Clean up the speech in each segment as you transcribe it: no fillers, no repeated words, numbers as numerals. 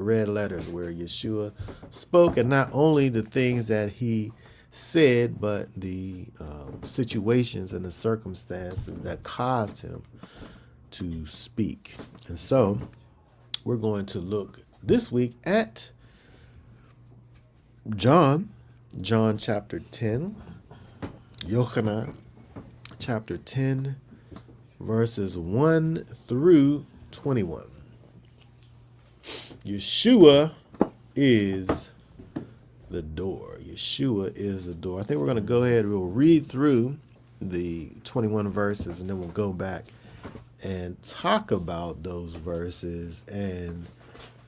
red letters, where Yeshua spoke, and not only the things that he said, but the situations and the circumstances that caused him to speak. And so we're going to look this week at John chapter 10, Yochanan chapter 10, verses 1 through 21. Yeshua is the door. Yeshua is the door. I think we're going to go ahead and we'll read through the 21 verses, and then we'll go back and talk about those verses and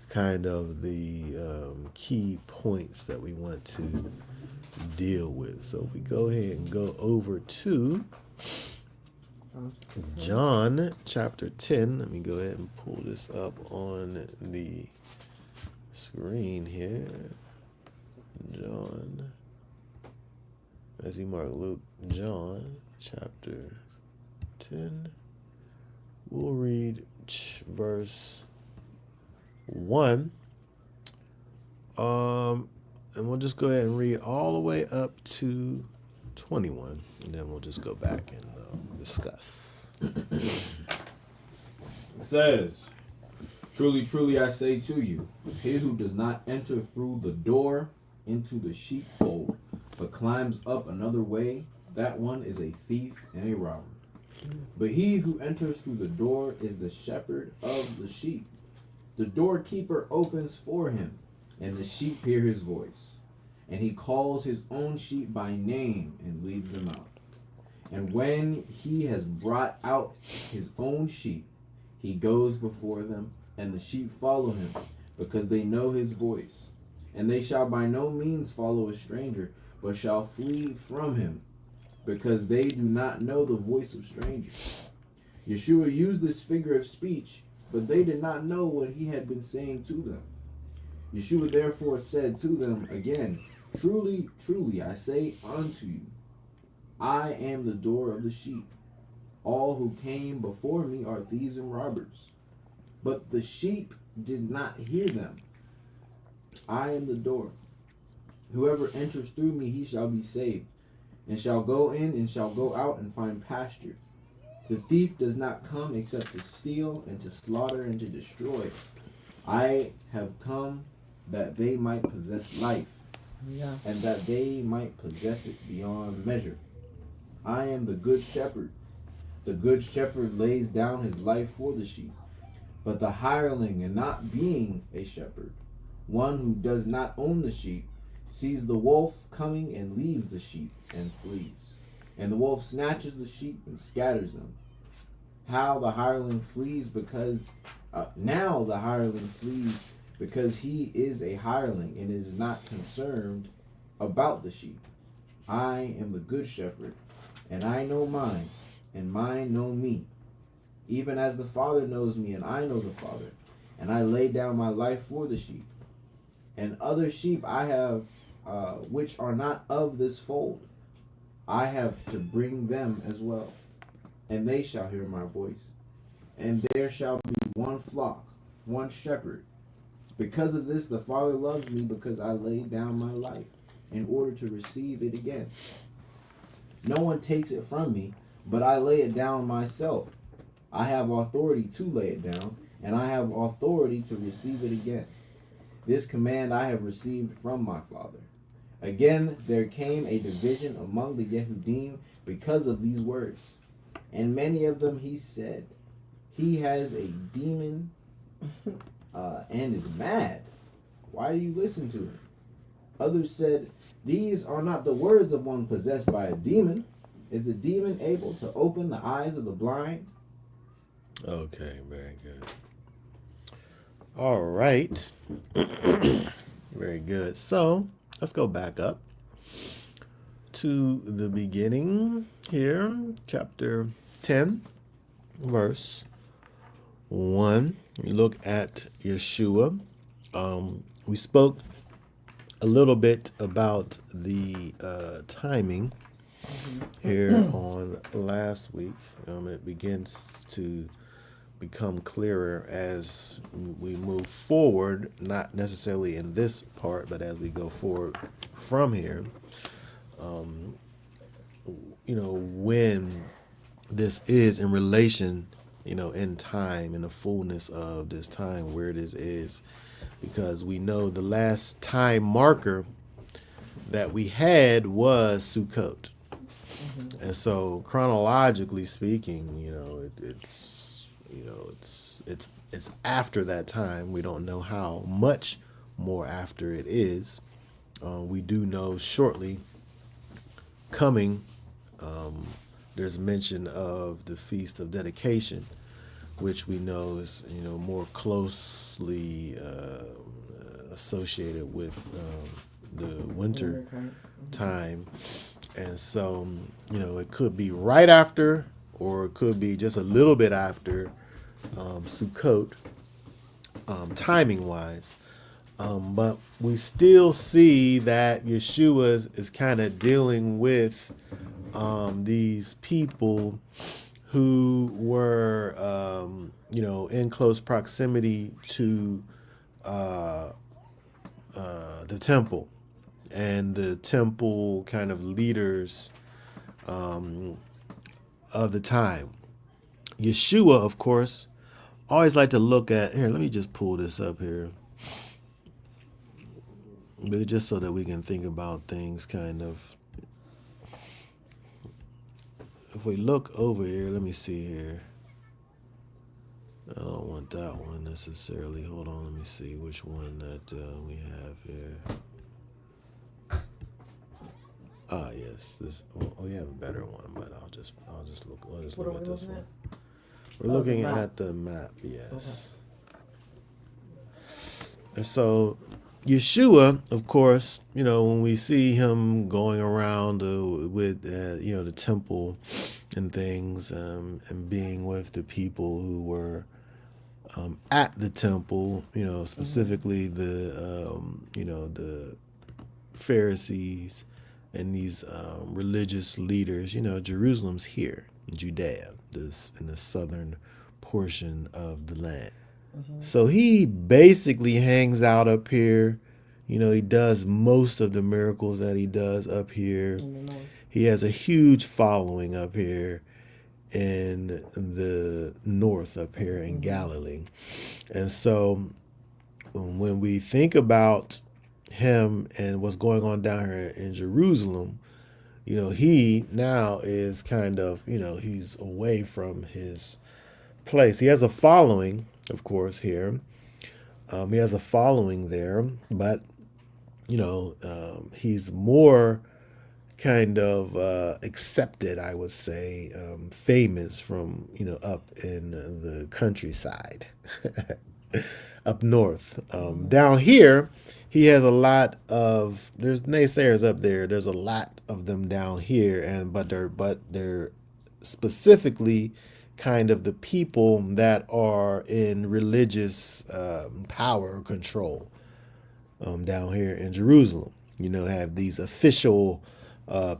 kind of the key points that we want to deal with. So we go ahead and go over to John chapter 10. Let me go ahead and pull this up on the screen here. John, as he marked Luke, John chapter 10. We'll read verse 1. And we'll just go ahead and read all the way up to 21. And then we'll just go back and discuss. It says, "Truly, truly, I say to you, he who does not enter through the door into the sheepfold, but climbs up another way, that one is a thief and a robber. But he who enters through the door is the shepherd of the sheep. The doorkeeper opens for him, and the sheep hear his voice. And he calls his own sheep by name and leads them out. And when he has brought out his own sheep, he goes before them, and the sheep follow him, because they know his voice. And they shall by no means follow a stranger, but shall flee from him, because they do not know the voice of strangers." Yeshua used this figure of speech, but they did not know what he had been saying to them. Yeshua therefore said to them again, "Truly, truly, I say unto you, I am the door of the sheep. All who came before me are thieves and robbers, but the sheep did not hear them. I am the door. Whoever enters through me, he shall be saved, and shall go in and shall go out and find pasture. The thief does not come except to steal and to slaughter and to destroy. I have come that they might possess life, and that they might possess it beyond measure. I am the good shepherd. The good shepherd lays down his life for the sheep. But the hireling, and not being a shepherd, one who does not own the sheep, sees the wolf coming and leaves the sheep and flees. And the wolf snatches the sheep and scatters them. Now the hireling flees because he is a hireling and is not concerned about the sheep. I am the good shepherd, and I know mine, and mine know me, even as the Father knows me, and I know the Father, and I lay down my life for the sheep. And other sheep I have, which are not of this fold. I have to bring them as well, and they shall hear my voice. And there shall be one flock, one shepherd. Because of this the Father loves me, because I laid down my life in order to receive it again. No one takes it from me, but I lay it down myself. I have authority to lay it down, and I have authority to receive it again. This command I have received from my Father." Again, there came a division among the Yehudim because of these words. And many of them he said, "He has a demon and is mad. Why do you listen to him?" Others said, "These are not the words of one possessed by a demon. Is a demon able to open the eyes of the blind?" Okay, very good. All right. Very good. So let's go back up to the beginning here, chapter 10, verse 1. You look at Yeshua. We spoke a little bit about the timing here on last week. It begins to become clearer as we move forward, not necessarily in this part, but as we go forward from here. When this is in relation, in time, in the fullness of this time, where this is, because we know the last time marker that we had was Sukkot. And so chronologically speaking, it's after that time. We don't know how much more after it is. We do know shortly coming, there's mention of the Feast of Dedication, which we know is more closely associated with the winter time. And so, it could be right after, or it could be just a little bit after Sukkot, timing wise. But we still see that Yeshua is kind of dealing with these people who were, in close proximity to the temple, and the temple kind of leaders of the time. Yeshua, of course, always like to look at, here, let me just pull this up here, but just so that we can think about things kind of. If we look over here, let me see here. I don't want that one necessarily. Hold on, let me see which one that we have here. Ah, yes, this. We have a better one, but I'll just look. I'll just look at this one. We're looking at the map, yes. Okay. And so Yeshua, of course, when we see him going around with the temple and things, and being with the people who were at the temple, specifically the Pharisees and these religious leaders. Jerusalem's here, Judea, in the southern portion of the land. So he basically hangs out up here. He does most of the miracles that he does up here. He has a huge following up here in the north, up here in Galilee. And so when we think about him and what's going on down here in Jerusalem, he now is kind of, he's away from his place. He has a following, of course, here. He has a following there, but he's more kind of accepted, I would say, famous from up in the countryside, up north. Down here, he has a lot of, there's naysayers up there. There's a lot of them down here, but they're specifically kind of the people that are in religious power or control down here in Jerusalem. Have these official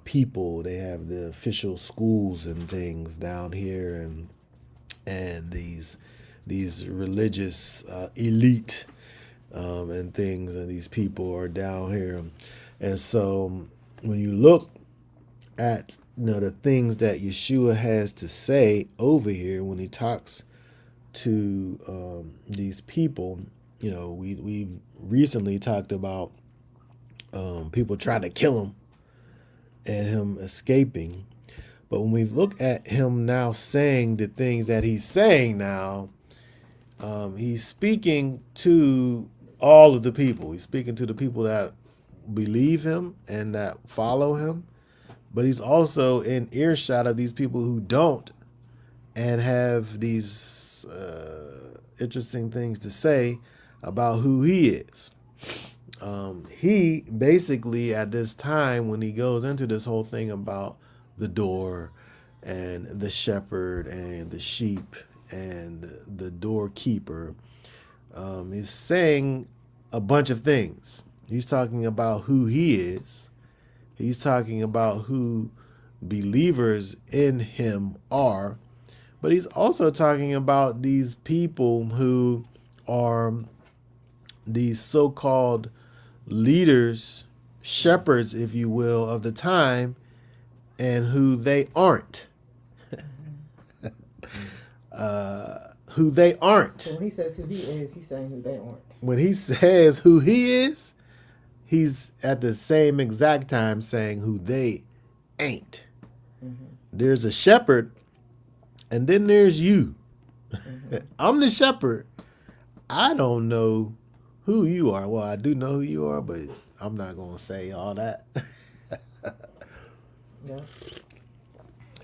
people. They have the official schools and things down here, and these religious elite and things, and these people are down here. And so when you look at the things that Yeshua has to say over here when he talks to these people, we've recently talked about people trying to kill him and him escaping. But when we look at him now saying the things that he's saying now, he's speaking to all of the people. He's speaking to the people that believe him and that follow him. But he's also in earshot of these people who don't and have these interesting things to say about who he is. He basically, at this time, when he goes into this whole thing about the door and the shepherd and the sheep and the doorkeeper, is saying a bunch of things. He's talking about who he is. He's talking about who believers in him are, But he's also talking about these people who are these so-called leaders, shepherds, if you will, of the time, and who they aren't. Who they aren't. So when he says who he is, he's saying who they aren't. When he says who he is, he's at the same exact time saying who they ain't. Mm-hmm. There's a shepherd, and then there's you. Mm-hmm. I'm the shepherd. I don't know who you are. Well, I do know who you are, but I'm not going to say all that. Yeah.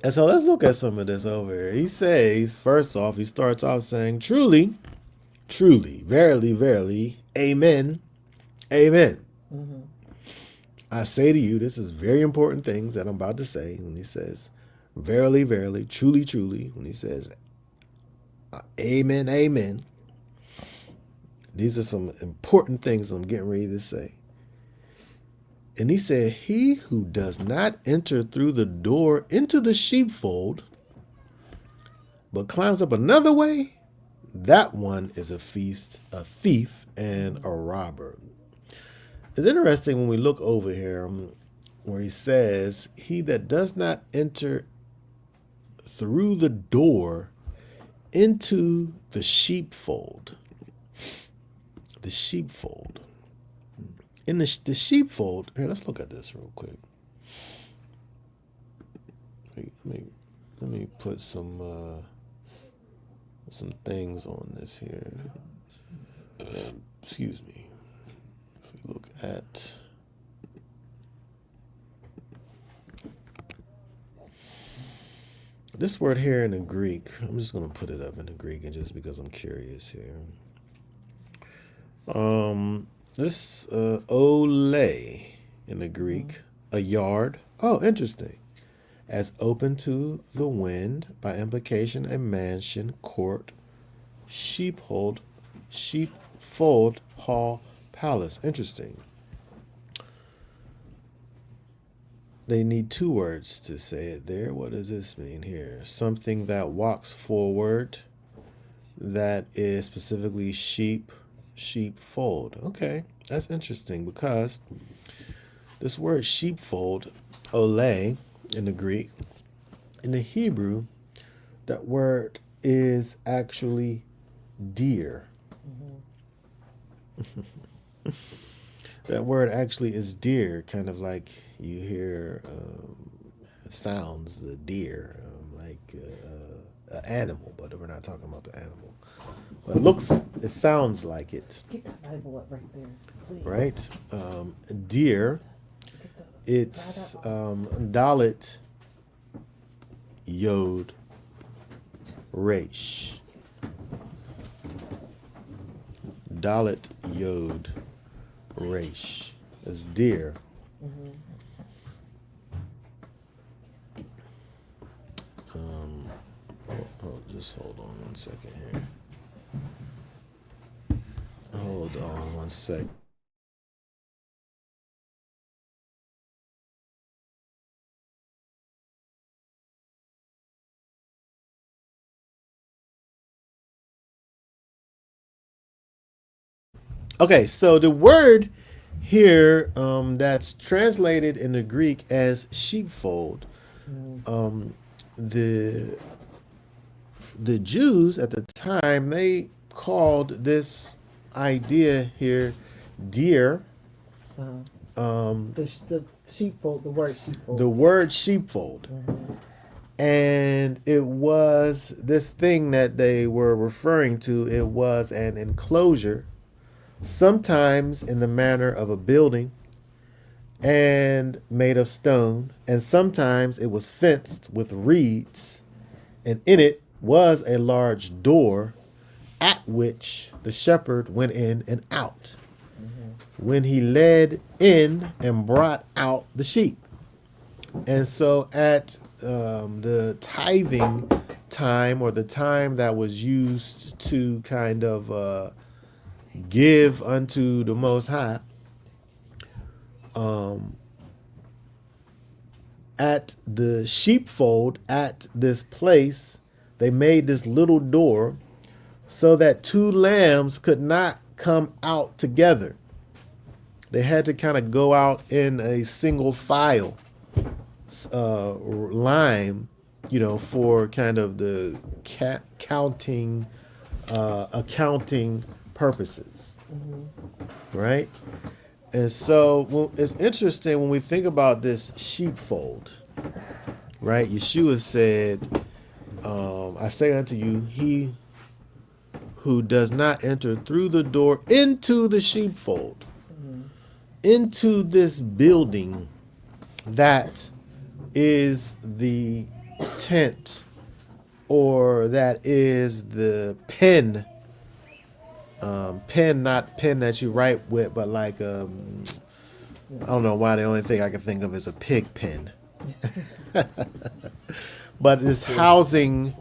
And so let's look at some of this over here. He says, first off, he starts off saying, truly, truly, verily, verily, amen, amen. Mm-hmm. I say to you, this is very important things that I'm about to say. When he says, verily, verily, truly, truly, when he says, amen, amen. These are some important things I'm getting ready to say. And he said, he who does not enter through the door into the sheepfold, but climbs up another way, that one is a thief, and a robber. It's interesting when we look over here where he says, he that does not enter through the door into the sheepfold. The sheepfold. In the sheepfold, here, let's look at this real quick. Let me put some things on this here. Excuse me. If we look at this word here in the Greek, I'm just going to put it up in the Greek, and just because I'm curious here. This ole in the Greek, a yard. Oh, interesting. As open to the wind, by implication, a mansion, court, sheepfold, hall, palace. Interesting. They need two words to say it there. What does this mean here? Something that walks forward, that is specifically sheepfold. Okay, that's interesting, because this word sheepfold, ole, in the Greek, in the Hebrew, that word is actually deer. Mm-hmm. That word actually is deer, kind of like you hear sounds, the deer, like an animal, but we're not talking about the animal. But it sounds like it. Get that Bible up right there, please. Right? Deer, it's Dalet Yod Resh. Dalet Yod Resh. It's deer. Mm-hmm. Just hold on one second here. Hold on one sec. Okay, so the word here that's translated in the Greek as sheepfold, the Jews at the time, they called this idea here deer. The sheepfold, the word sheepfold. The word sheepfold. Mm-hmm. And it was this thing that they were referring to. It was an enclosure, sometimes in the manner of a building and made of stone, and sometimes it was fenced with reeds, and in it was a large door at which the shepherd went in and out when he led in and brought out the sheep. And so at the tithing time, or the time that was used to kind of give unto the Most High, at the sheepfold, at this place, they made this little door so that two lambs could not come out together. They had to kind of go out in a single file line, for kind of the accounting purposes, right? And so it's interesting when we think about this sheepfold, right? Yeshua said, I say unto you, he who does not enter through the door into the sheepfold, into this building that is the tent, or that is the pen, not pen that you write with, but like I don't know why the only thing I can think of is a pig pen. But this housing,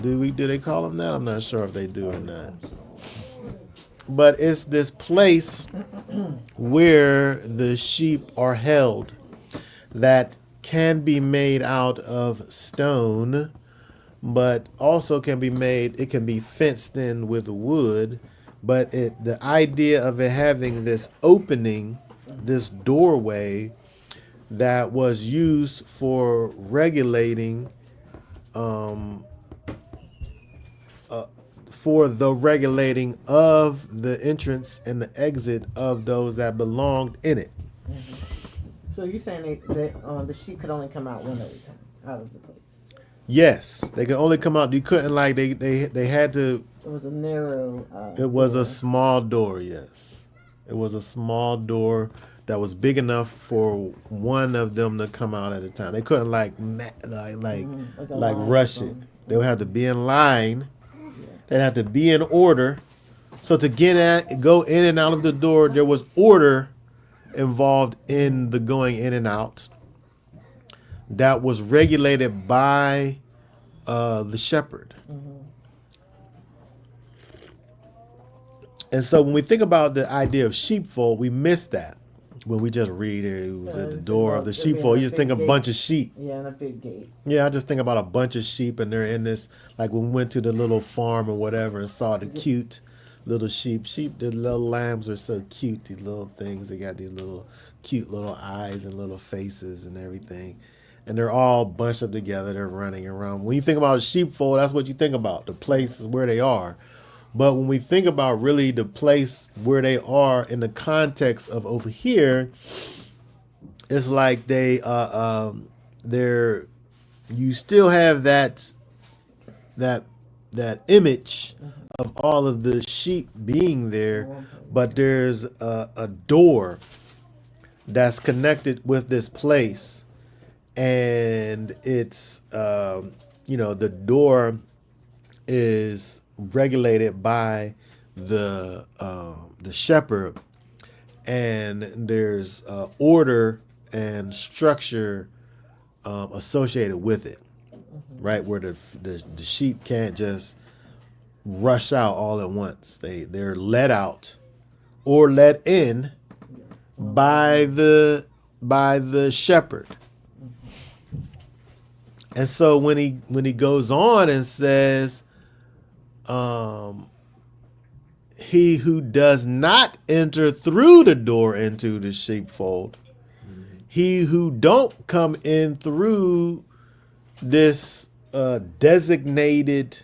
do they call them that? I'm not sure if they do or not. But it's this place where the sheep are held that can be made out of stone, but also can be fenced in with wood. But the idea of it having this opening, this doorway that was used for regulating, for the regulating of the entrance and the exit of those that belonged in it. So you're saying that the sheep could only come out one at a time out of the place? Yes, they could only come out. You couldn't they had to. It was a narrow. It was door. a small door. Yes, it was a small door that was big enough for one of them to come out at a time. They couldn't like rush it. They would have to be in line. They'd have to be in order. So to go in and out of the door, there was order involved in the going in and out that was regulated by the shepherd. And so when we think about the idea of sheepfold, we miss that. When we just read it was at the door of the sheepfold, you just think of a bunch of sheep. Yeah, and a big gate. Yeah, I just think about a bunch of sheep, and they're in this, like when we went to the little farm or whatever and saw the cute little sheep. The little lambs are so cute, these little things. They got these little cute little eyes and little faces and everything. And they're all bunched up together. They're running around. When you think about a sheepfold, that's what you think about, the places where they are. But when we think about really the place where they are in the context of over here, it's like they're you still have that image of all of the sheep being there, but there's a door that's connected with this place, and it's the door is regulated by the shepherd, and there's order and structure associated with it, right? Where the sheep can't just rush out all at once. They're let out or let in by the shepherd. And so when he goes on and says, he who does not enter through the door into the sheepfold, he who don't come in through this designated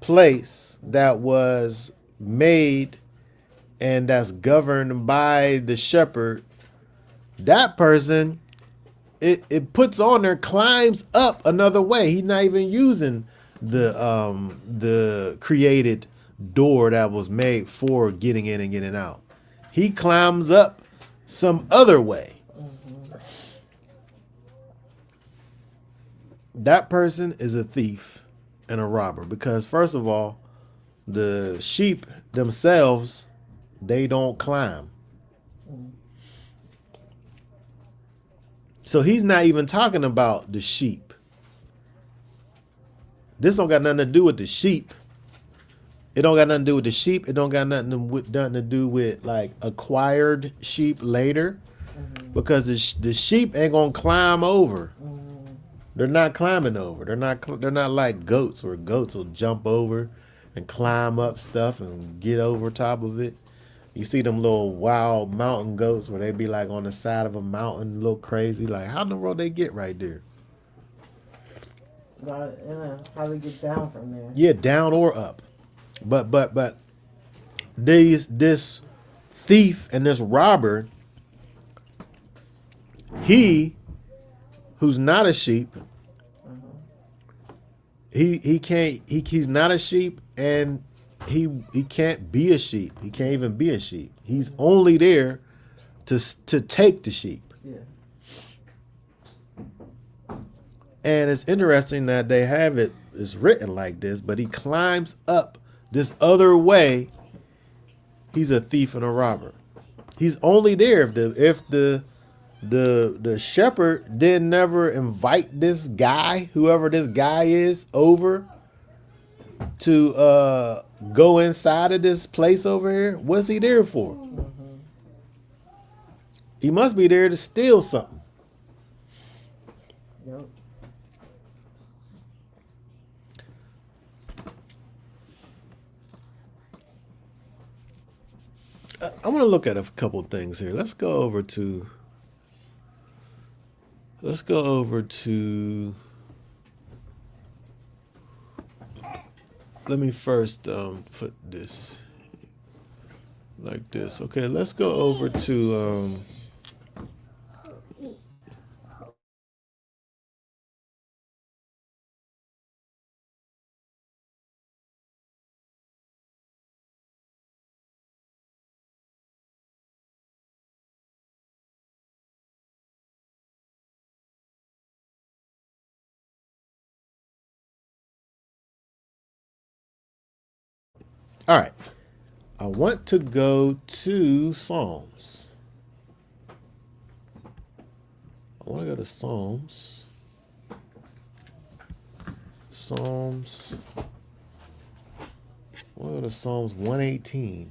place that was made and that's governed by the shepherd, that person, it puts on there, climbs up another way. He's not even using the created door that was made for getting in and getting out. He climbs up some other way. That person is a thief and a robber, because first of all, the sheep themselves, they don't climb. So he's not even talking about the sheep. This don't got nothing to do with the sheep. It don't got nothing to do with the sheep. It don't got nothing to do with like acquired sheep later, because the sheep ain't gonna climb over. They're not climbing over. They're not like goats, where goats will jump over and climb up stuff and get over top of it. You see them little wild mountain goats where they be like on the side of a mountain, a little crazy. Like, how in the world they get right there? How they get down from there? Yeah, down or up. But this thief and this robber, he who's not a sheep, he's not a sheep, and he can't be a sheep. He can't even be a sheep. He's only there to take the sheep. Yeah. And it's interesting that they have it's written like this, but he climbs up this other way. He's a thief and a robber. He's only there if the shepherd did never invite this guy, whoever this guy is, over to go inside of this place over here. What's he there for? He must be there to steal something. Yep. I want to look at a couple things here. Let's go over to. Let me first put this like this. Okay, let's go over to. All right. I want to go to Psalms. I want to go to Psalms. I want to go to Psalms 118.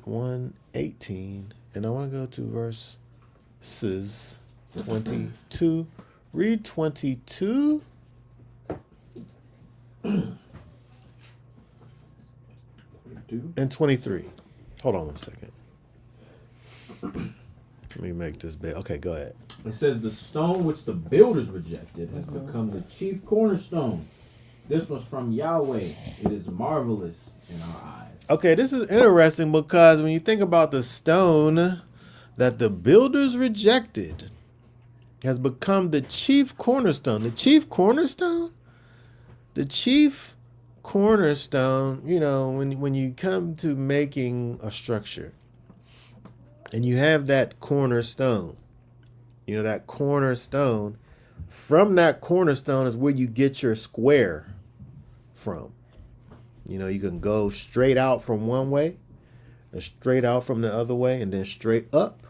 118. And I want to go to verses 22. Read 22. And 23. Hold on one second. Let me make this big. Okay, go ahead. It says, the stone which the builders rejected has become the chief cornerstone. This was from Yahweh. It is marvelous in our eyes. Okay, this is interesting because when you think about the stone that the builders rejected has become the chief cornerstone. The chief cornerstone? The chief cornerstone, you know, when you come to making a structure and you have that cornerstone, you know, that cornerstone, from that cornerstone is where you get your square from. You know, you can go straight out from one way and straight out from the other way and then straight up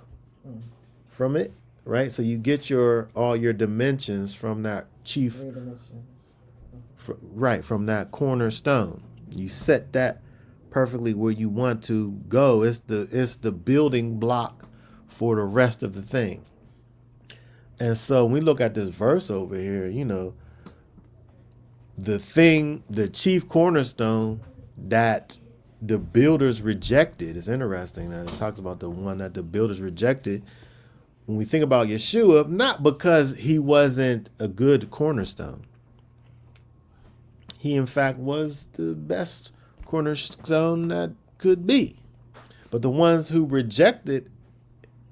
from it, right? So you get all your dimensions from that chief, right, from that cornerstone. You set that perfectly where you want to go. It's the building block for the rest of the thing. And so when we look at this verse over here, you know, the chief cornerstone that the builders rejected is interesting. That it talks about the one that the builders rejected. When we think about Yeshua, not because he wasn't a good cornerstone. He, in fact, was the best cornerstone that could be. But the ones who rejected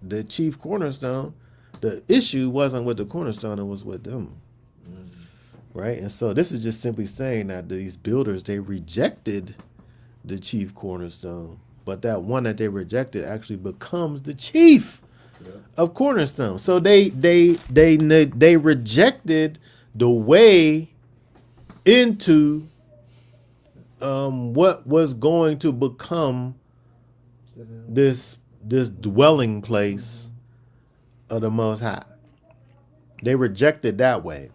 the chief cornerstone, the issue wasn't with the cornerstone, it was with them. Right? And so this is just simply saying that these builders, they rejected the chief cornerstone. But that one that they rejected actually becomes the chief of cornerstone. So they rejected the way into what was going to become this dwelling place of the Most High. They rejected that way,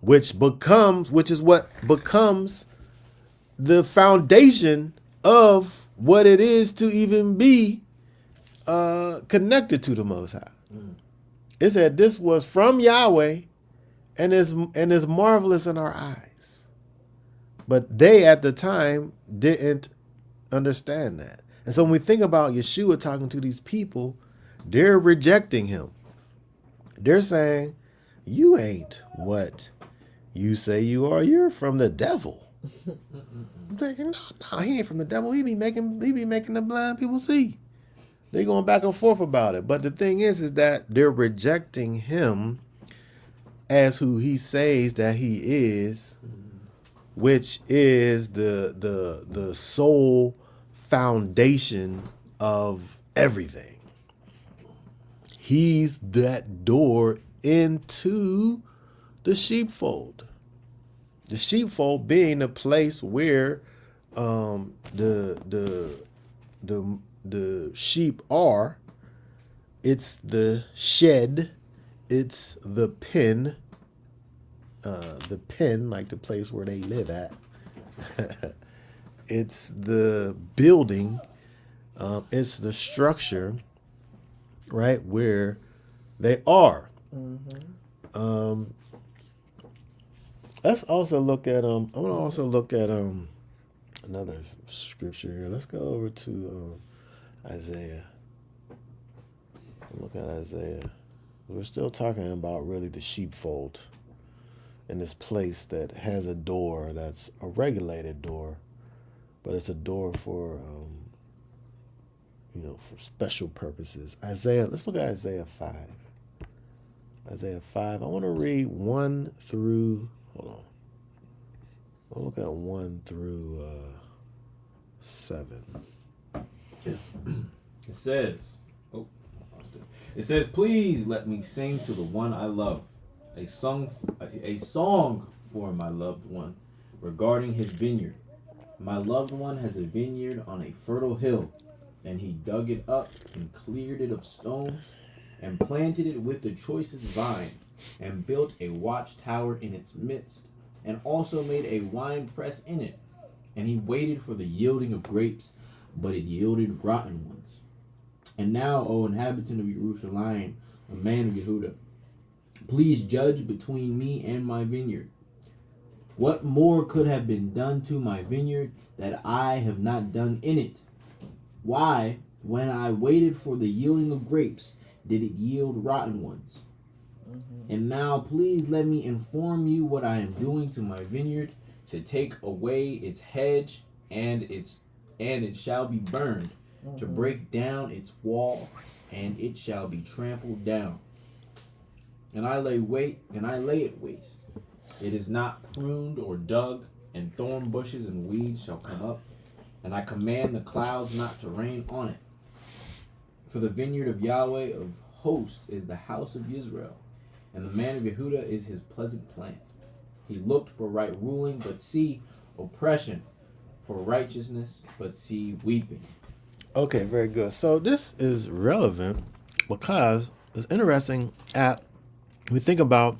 which is what becomes the foundation of what it is to even be connected to the Most High. It said this was from Yahweh and is marvelous in our eyes. But they at the time didn't understand that. And so when we think about Yeshua talking to these people, they're rejecting him. They're saying, you ain't what you say you are. You're from the devil. I'm thinking, no, he ain't from the devil. He be making the blind people see. They're going back and forth about it. But the thing is that they're rejecting him as who he says that he is, which is the sole foundation of everything. He's that door into the sheepfold. The sheepfold being a place where the sheep are. It's the shed. It's the pen. Like the place where they live at. It's the building. It's the structure, right, where they are. Mm-hmm. Let's also look at I want to also look at another scripture here. Let's go over to Isaiah. Look at Isaiah. We're still talking about really the sheepfold in this place that has a door that's a regulated door, but it's a door for for special purposes. Isaiah. Let's look at Isaiah 5. Isaiah 5. I want to read 1 through. Hold on. I'll look at 1 through 7. It says, please let me sing to the one I love, a song for my loved one regarding his vineyard. My loved one has a vineyard on a fertile hill, and he dug it up and cleared it of stones and planted it with the choicest vine, and built a watchtower in its midst, and also made a wine press in it. And he waited for the yielding of grapes, but it yielded rotten ones. And now, O inhabitant of Jerusalem, a man of Yehuda, please judge between me and my vineyard. What more could have been done to my vineyard that I have not done in it? Why, when I waited for the yielding of grapes, did it yield rotten ones? Mm-hmm. And now please let me inform you what I am doing to my vineyard, to take away its hedge, and it shall be burned, mm-hmm. to break down its wall, and it shall be trampled down. And I lay it waste. It is not pruned or dug, and thorn bushes and weeds shall come up, and I command the clouds not to rain on it. For the vineyard of Yahweh of hosts is the house of Israel, and the man of Yehuda is his pleasant plant. He looked for right ruling, but see oppression, for righteousness, but see weeping. Okay, very good. So this is relevant because it's interesting we think about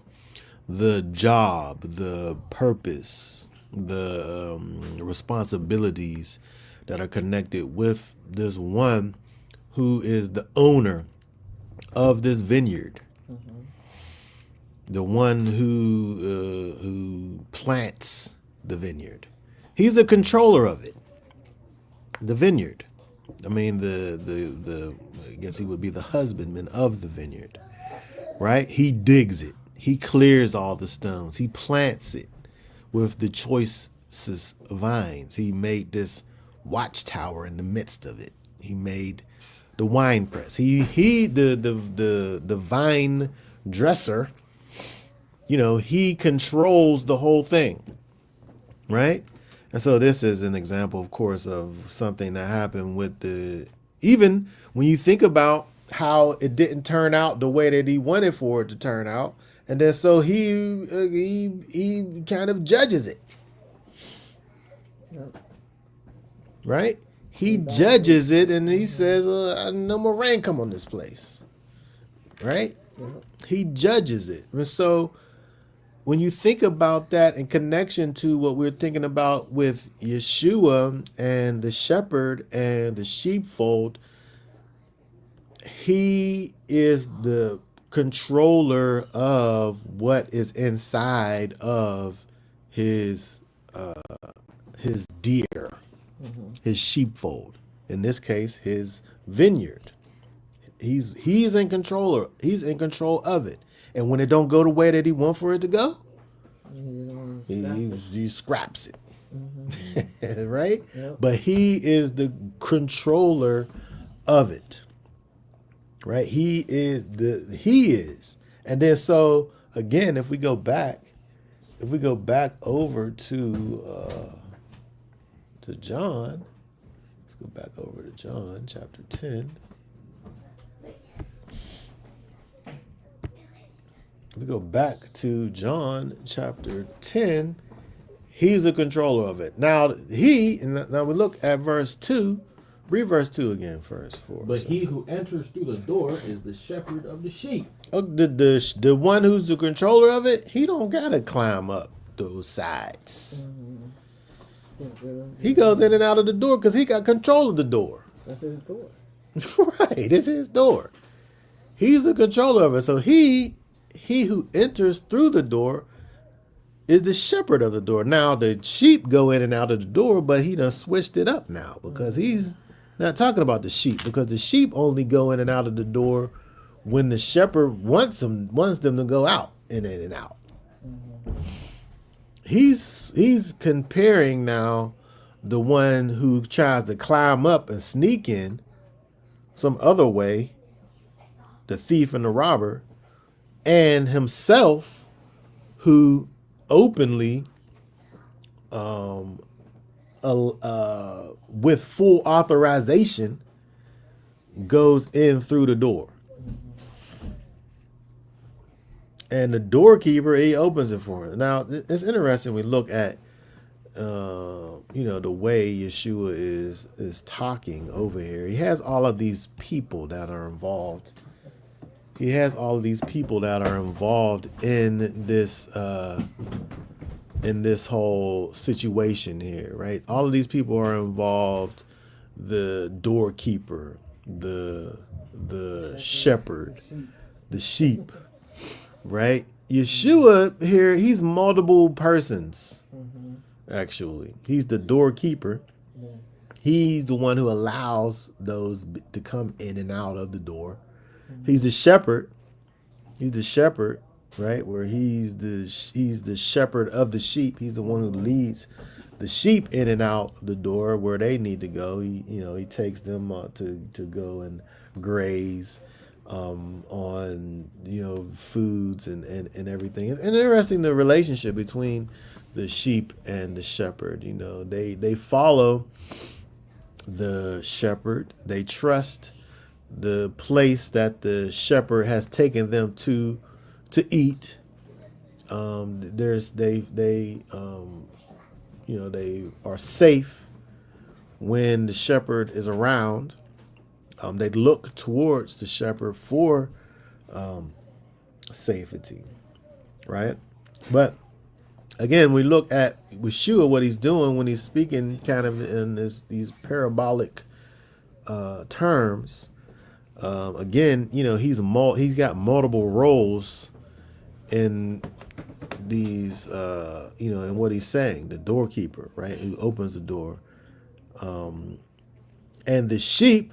the job, the purpose, the responsibilities that are connected with this one who is the owner of this vineyard, mm-hmm. the one who plants the vineyard. He's the controller of it, the vineyard. I mean, the I guess he would be the husbandman of the vineyard, right? He digs it. He clears all the stones. He plants it with the choicest vines. He made this watchtower in the midst of it. He made the wine press. He the vine dresser. He controls the whole thing, right? And so this is an example, of course, of something that happened with even when you think about how it didn't turn out the way that he wanted for it to turn out. And then so he kind of judges it. Yep. Right? He judges it and he says, no more rain come on this place. Right? Yep. He judges it. And so when you think about that in connection to what we're thinking about with Yeshua and the shepherd and the sheepfold, he is the controller of what is inside of his deer, his sheepfold. In this case, his vineyard. He's in control. He's in control of it. And when it don't go the way that he want for it to go, he scraps it. Right? Yep. But he is the controller of it. Right? He is. And then so again, if we go back over to John, let's go back over to John chapter 10. If we go back to John chapter 10, he's a controller of it. Now now we look at verse 2. Read verse 2 again first for us. But he who enters through the door is the shepherd of the sheep. Oh, the one who's the controller of it, he don't gotta climb up those sides. He goes in and out of the door because he got control of the door. That's his door. Right, it's his door. He's the controller of it. So he who enters through the door is the shepherd of the door. Now the sheep go in and out of the door, but he done switched it up now because he's not talking about the sheep, because the sheep only go in and out of the door when the shepherd wants them to go out and in and out. He's comparing now the one who tries to climb up and sneak in some other way, the thief and the robber, and himself who openly with full authorization goes in through the door. And the doorkeeper, he opens it for him. Now, it's interesting. We look at, the way Yeshua is talking over here. He has all of these people that are involved. He has all of these people that are involved in this whole situation here, right? All of these people are involved. The doorkeeper, the shepherd, the sheep. Right? Yeshua here, he's multiple persons, actually. He's the doorkeeper. Yeah. He's the one who allows those to come in and out of the door. He's the shepherd. He's the shepherd, right? Where he's the shepherd of the sheep. He's the one who leads the sheep in and out the door where they need to go. He takes them to go and graze on foods and everything. And interesting, the relationship between the sheep and the shepherd. They follow the shepherd. They trust the place that the shepherd has taken them to eat. They are safe when the shepherd is around. They look towards the shepherd for safety, right? But again, we look at Yeshua, what he's doing when he's speaking kind of in these parabolic terms. Again, he's got multiple roles in these, in what he's saying. The doorkeeper, right, who opens the door, and the sheep.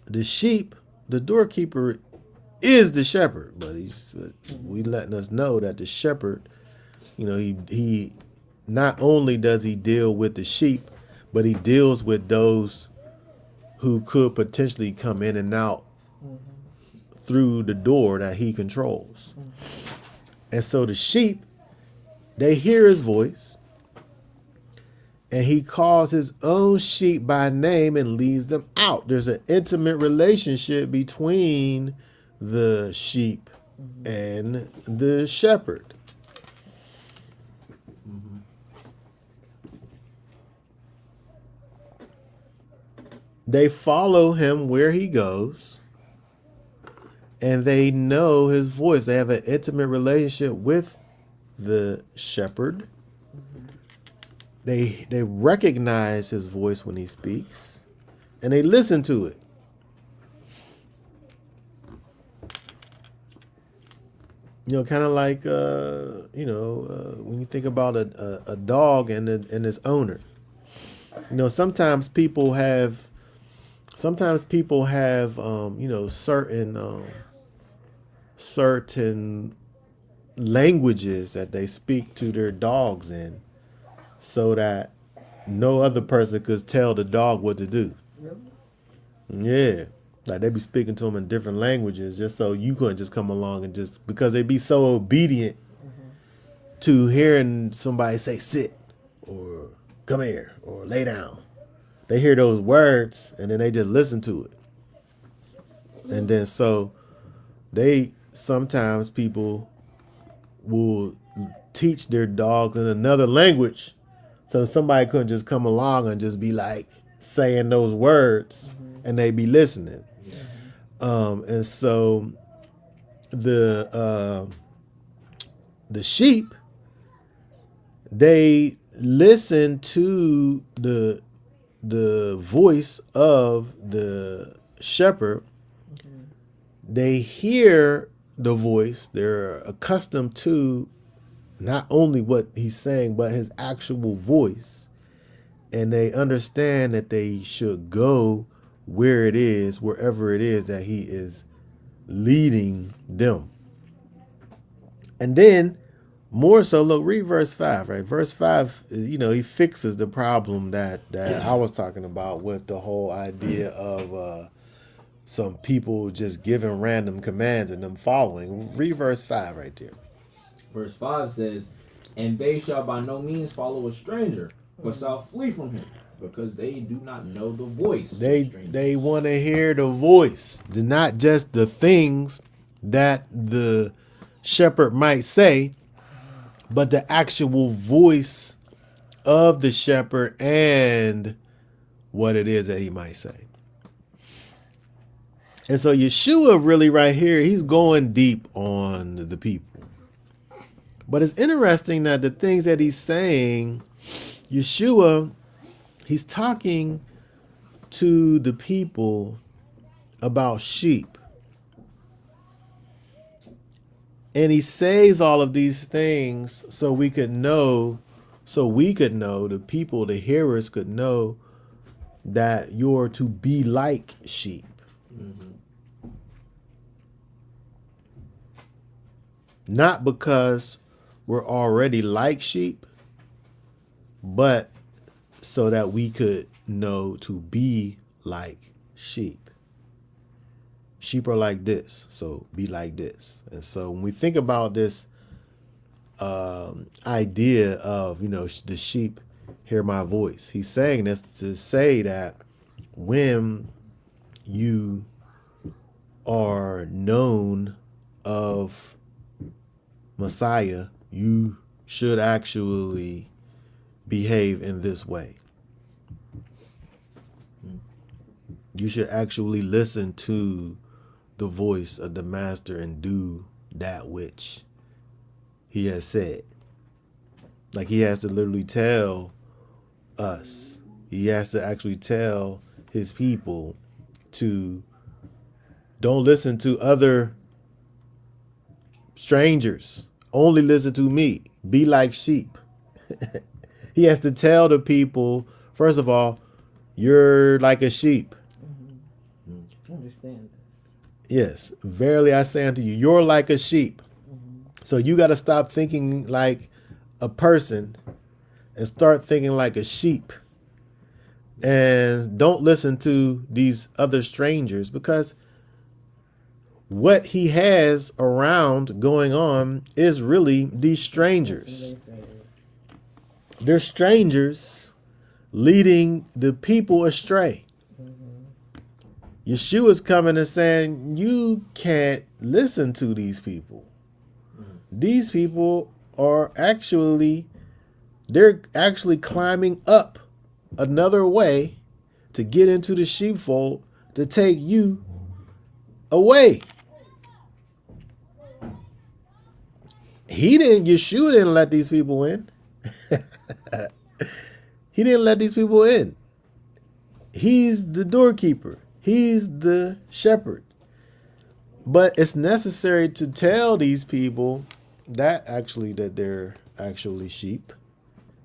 The doorkeeper is the shepherd, but we letting us know that the shepherd, he not only does he deal with the sheep, but he deals with those who could potentially come in and out through the door that he controls. And so the sheep, they hear his voice, and he calls his own sheep by name and leads them out. There's an intimate relationship between the sheep and the shepherd. They follow him where he goes, and they know his voice. They have an intimate relationship with the shepherd. They recognize his voice when he speaks, and they listen to it. kind of like when you think about a dog and its owner. Sometimes people have certain languages that they speak to their dogs in, so that no other person could tell the dog what to do. Really? Yeah. Like they be speaking to them in different languages just so you couldn't just come along and just because they be so obedient to hearing somebody say sit or come here or lay down. They hear those words and then they just listen to it. And then so sometimes people will teach their dogs in another language so somebody couldn't just come along and just be like saying those words and they be listening. And so the sheep, they listen to the voice of the shepherd. They hear the voice. They're accustomed to not only what he's saying, but his actual voice. And they understand that they should go wherever it is that he is leading them. And then more so, look, read verse 5, right? Verse 5, he fixes the problem that I was talking about with the whole idea of some people just giving random commands and them following. Read verse 5 right there. Verse 5 says, "And they shall by no means follow a stranger, but shall flee from him, because they do not know the voice of strangers." They want to hear the voice, not just the things that the shepherd might say, but the actual voice of the shepherd and what it is that he might say. And so Yeshua really right here, he's going deep on the people. But it's interesting that the things that he's saying, Yeshua, he's talking to the people about sheep. And he says all of these things so we could know, the people, the hearers could know that you're to be like sheep. Mm-hmm. Not because we're already like sheep, but so that we could know to be like sheep. Sheep are like this, so be like this. And so when we think about this idea of, the sheep hear my voice, he's saying this to say that when you are known of Messiah, you should actually behave in this way. You should actually listen to the voice of the master and do that which he has said. Like he has to literally tell us. He has to actually tell his people to don't listen to other strangers. Only listen to me. Be like sheep. He has to tell the people, first of all, you're like a sheep. Understand this. Yes, verily I say unto you, you're like a sheep. So you got to stop thinking like a person and start thinking like a sheep. And don't listen to these other strangers, because what he has around going on is really these strangers. They're strangers leading the people astray. Yeshua's coming and saying, you can't listen to these people. These people are they're actually climbing up another way to get into the sheepfold to take you away. Yeshua didn't let these people in. He didn't let these people in. He's the doorkeeper. He's the shepherd. But it's necessary to tell these people that they're actually sheep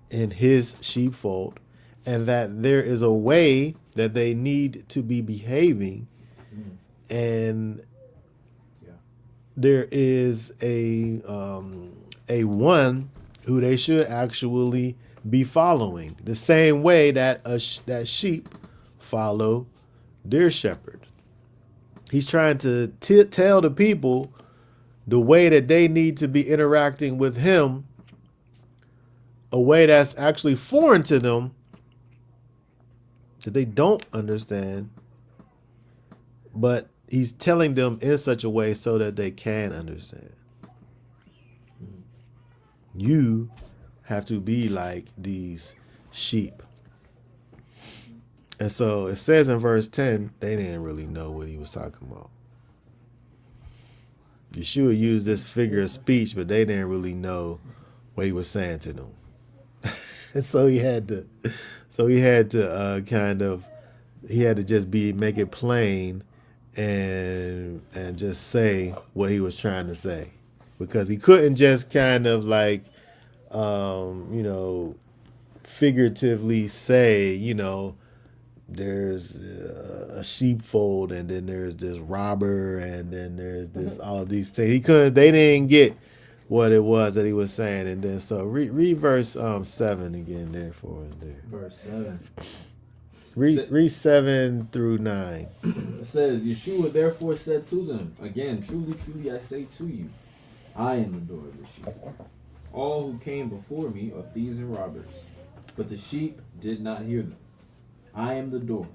in his sheepfold, and that there is a way that they need to be behaving, and Yeah. there is a one who they should actually be following the same way that that sheep follow their shepherd. He's trying to tell the people the way that they need to be interacting with him, a way that's actually foreign to them, that they don't understand, but he's telling them in such a way so that they can understand. You have to be like these sheep. And so it says in verse 10, they didn't really know what he was talking about. Yeshua used this figure of speech, but they didn't really know what he was saying to them. And so he had to just make it plain and just say what he was trying to say, because he couldn't just kind of like figuratively say, there's a sheepfold, and then there's this robber, and then there's this all of these things. They didn't get what it was that he was saying. And then so read verse 7 again there for us there. Verse 7. Read 7 through 9. It says, Yeshua therefore said to them, again, truly, truly, I say to you, I am the door of the sheep. All who came before me are thieves and robbers, but the sheep did not hear them. I am the door.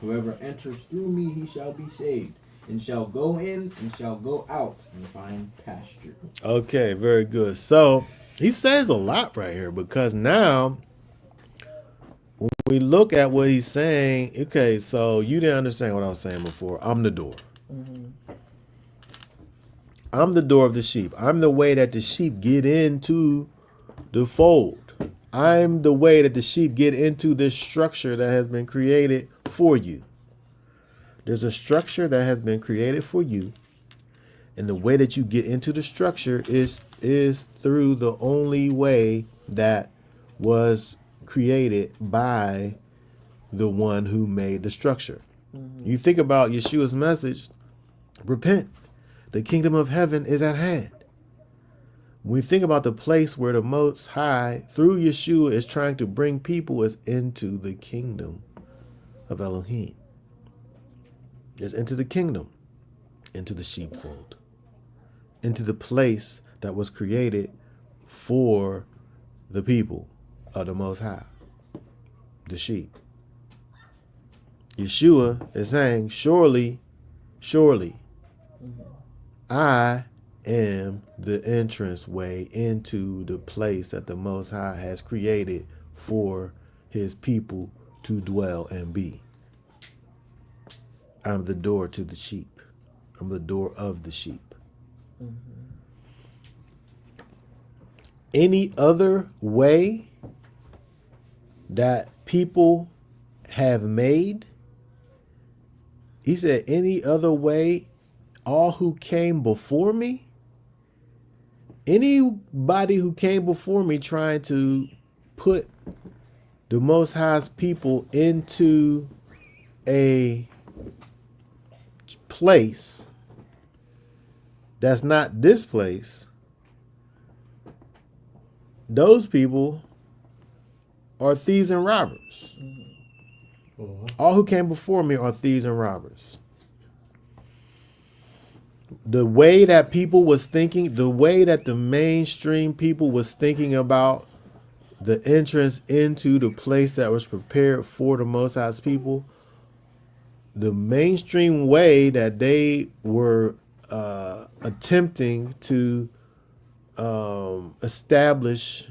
Whoever enters through me, he shall be saved, and shall go in and shall go out and find pasture. Okay, very good. So he says a lot right here, because now when we look at what he's saying, okay, so you didn't understand what I was saying before. I'm the door. I'm the door of the sheep. I'm the way that the sheep get into the fold. I'm the way that the sheep get into this structure that has been created for you. There's a structure that has been created for you, and the way that you get into the structure is through the only way that was created by the one who made the structure. You think about Yeshua's message, repent, the kingdom of heaven is at hand. When we think about the place where the Most High, through Yeshua, is trying to bring people, is into the kingdom of Elohim. It's into the kingdom, into the sheepfold, into the place that was created for the people of the Most High, the sheep. Yeshua is saying, surely, surely, I am the entrance way into the place that the Most High has created for his people to dwell and be. I'm the door to the sheep. I'm the door of the sheep. Any other way that people have made, he said, any other way, all who came before me, anybody who came before me trying to put the Most High's people into a place that's not this place, those people are thieves and robbers. All who came before me are thieves and robbers. The way that people was thinking, the way that the mainstream people was thinking about the entrance into the place that was prepared for the Most High's people, the mainstream way that they were attempting to establish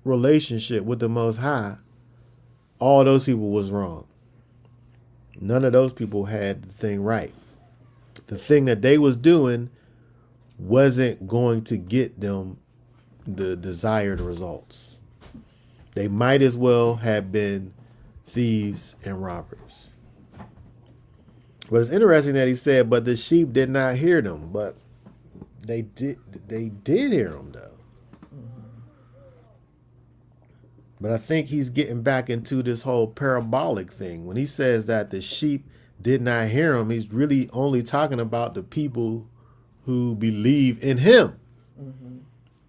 relationship with the Most High, all those people was wrong. None of those people had the thing right. The thing that they was doing wasn't going to get them the desired results. They might as well have been thieves and robbers. But it's interesting that he said, "But the sheep did not hear them." But they did. They did hear him though. But I think he's getting back into this whole parabolic thing. When he says that the sheep did not hear him, he's really only talking about the people who believe in him.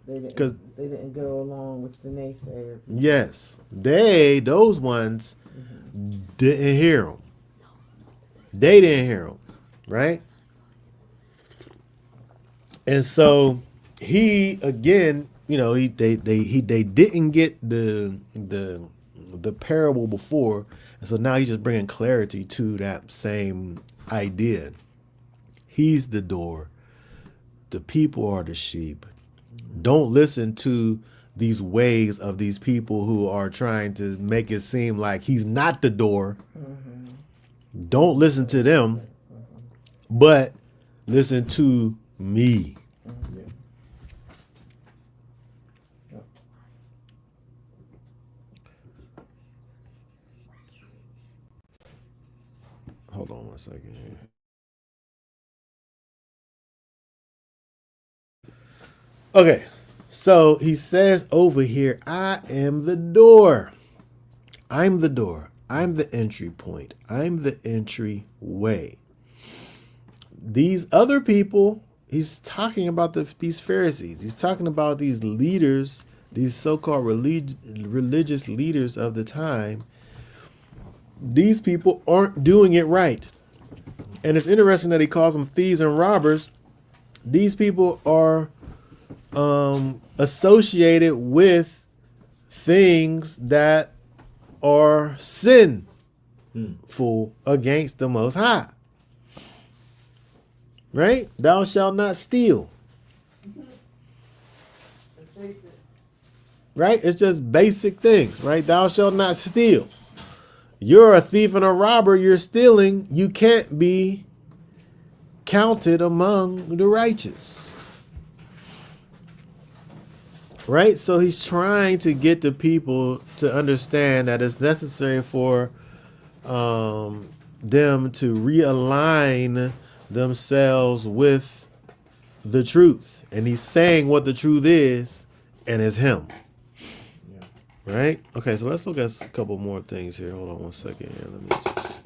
They Because didn't go along with the naysayer. yes, those ones didn't hear him. They didn't hear him, right? And so he again, they didn't get the parable before, and so now he's just bringing clarity to that same idea. He's the door. The people are the sheep. Don't listen to these ways of these people who are trying to make it seem like he's not the door. Don't listen to them, but listen to me. Hold on one second here. Okay, so he says over here, I am the door. I'm the door. I'm the entry point. I'm the entry way. These other people, he's talking about these Pharisees. He's talking about these leaders, these so-called religious leaders of the time. These people aren't doing it right. And it's interesting that he calls them thieves and robbers. These people are associated with things that are sinful against the Most High. Right? Thou shalt not steal. Right? It's just basic things, right? Thou shalt not steal. You're a thief and a robber. You're stealing. You can't be counted among the righteous. Right? So he's trying to get the people to understand that it's necessary for them to realign themselves with the truth. And he's saying what the truth is, and it's him. Yeah. Right? Okay, so let's look at a couple more things here. Hold on one second here. Let me just...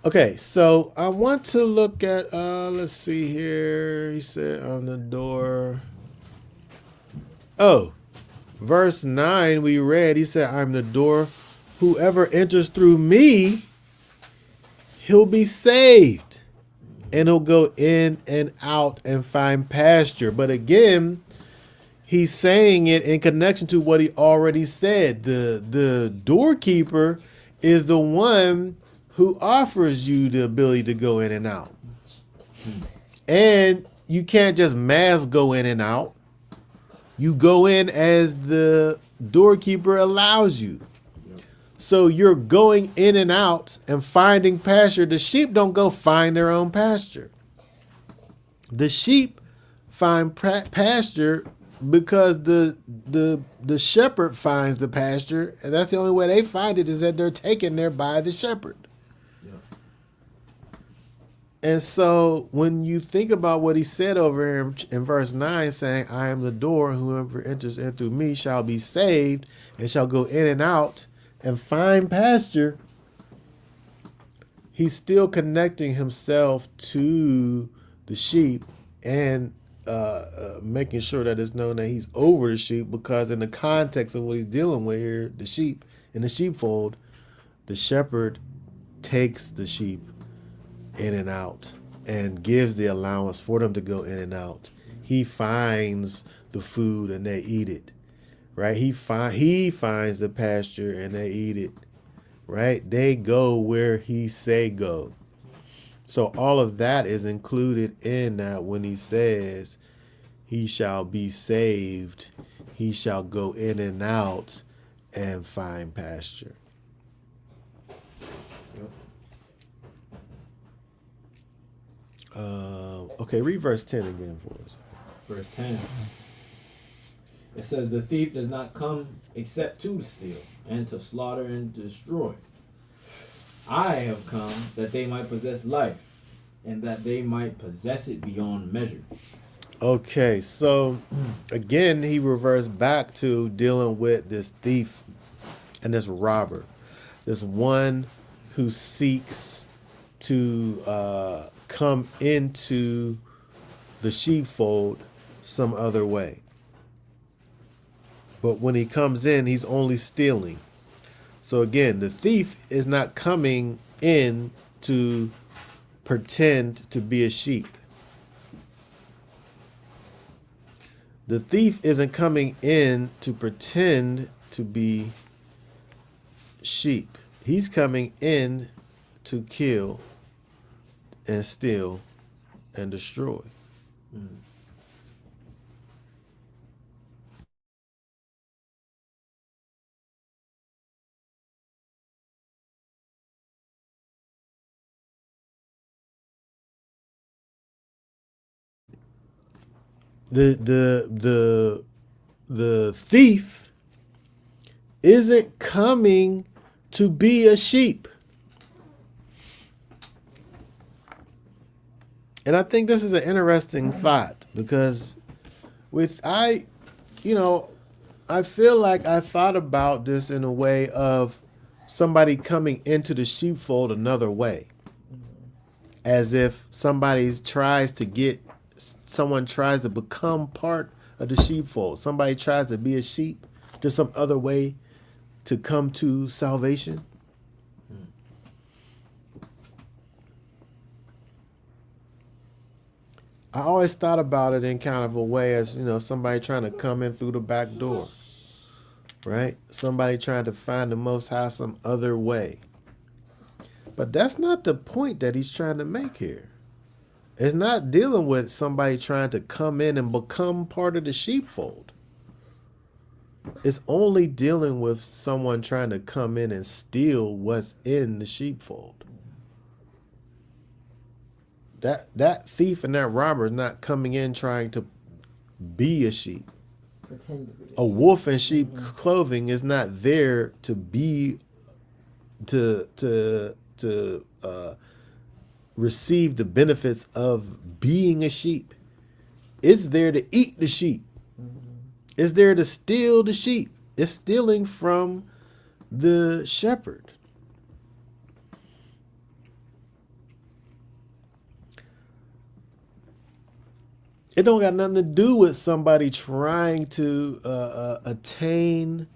Okay, so I want to look at, let's see here. He said on the door. Oh, verse 9 we read, he said, I'm the door. Whoever enters through me, he'll be saved. And he'll go in and out and find pasture. But again, he's saying it in connection to what he already said. The doorkeeper is the one who offers you the ability to go in and out. And you can't just mass go in and out. You go in as the doorkeeper allows you. So you're going in and out and finding pasture. The sheep don't go find their own pasture. The sheep find pasture because the shepherd finds the pasture, and that's the only way they find it is that they're taken there by the shepherd. And so when you think about what he said over here in verse 9, saying, I am the door, and whoever enters in through me shall be saved and shall go in and out and find pasture, he's still connecting himself to the sheep and making sure that it's known that he's over the sheep, because in the context of what he's dealing with here, the sheep in the sheepfold, the shepherd takes the sheep in and out and gives the allowance for them to go in and out. He finds the food and they eat it, right? He finds the pasture and they eat it, right? They go where he say go. So all of that is included in that when he says he shall be saved, he shall go in and out and find pasture. Okay, read verse 10 again for us. Verse 10. It says, the thief does not come except to steal, and to slaughter and to destroy. I have come that they might possess life, and that they might possess it beyond measure. Okay, so again, he reverts back to dealing with this thief and this robber, this one who seeks to come into the sheepfold some other way. But when he comes in, he's only stealing. So again, the thief is not coming in to pretend to be a sheep. The thief isn't coming in to pretend to be sheep. He's coming in to kill and steal and destroy. The thief isn't coming to be a sheep. And I think this is an interesting thought because I feel like I thought about this in a way of somebody coming into the sheepfold another way. As if someone tries to become part of the sheepfold. Somebody tries to be a sheep. There's some other way to come to salvation. I always thought about it in kind of a way as, somebody trying to come in through the back door, right? Somebody trying to find the Most High some other way. But that's not the point that he's trying to make here. It's not dealing with somebody trying to come in and become part of the sheepfold. It's only dealing with someone trying to come in and steal what's in the sheepfold. That thief and that robber is not coming in trying to be a sheep. Pretend to be A wolf in sheep's clothing is not there to be to receive the benefits of being a sheep. It's there to eat the sheep. It's there to steal the sheep. It's stealing from the shepherd. It don't got nothing to do with somebody trying to attain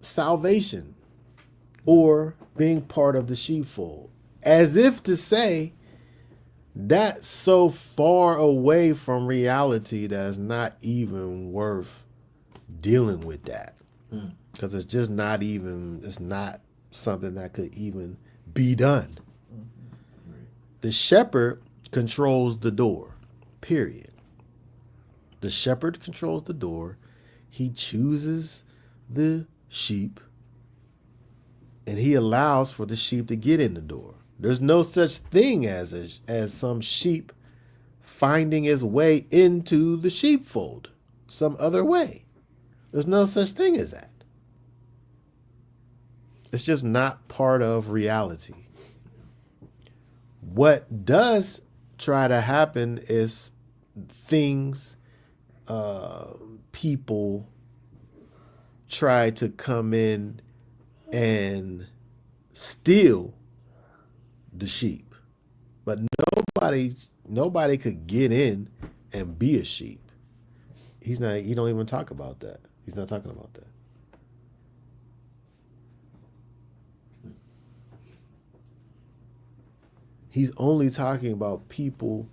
salvation or being part of the sheepfold. As if to say, that's so far away from reality that it's not even worth dealing with that. Because it's just not even, it's not something that could even be done. The shepherd controls the door, period. The shepherd controls the door. He chooses the sheep and he allows for the sheep to get in the door. There's no such thing as some sheep finding its way into the sheepfold some other way. There's no such thing as that. It's just not part of reality. What does try to happen is things, people try to come in and steal the sheep, but nobody could get in and be a sheep. He don't even talk about that. He's not talking about that. He's only talking about people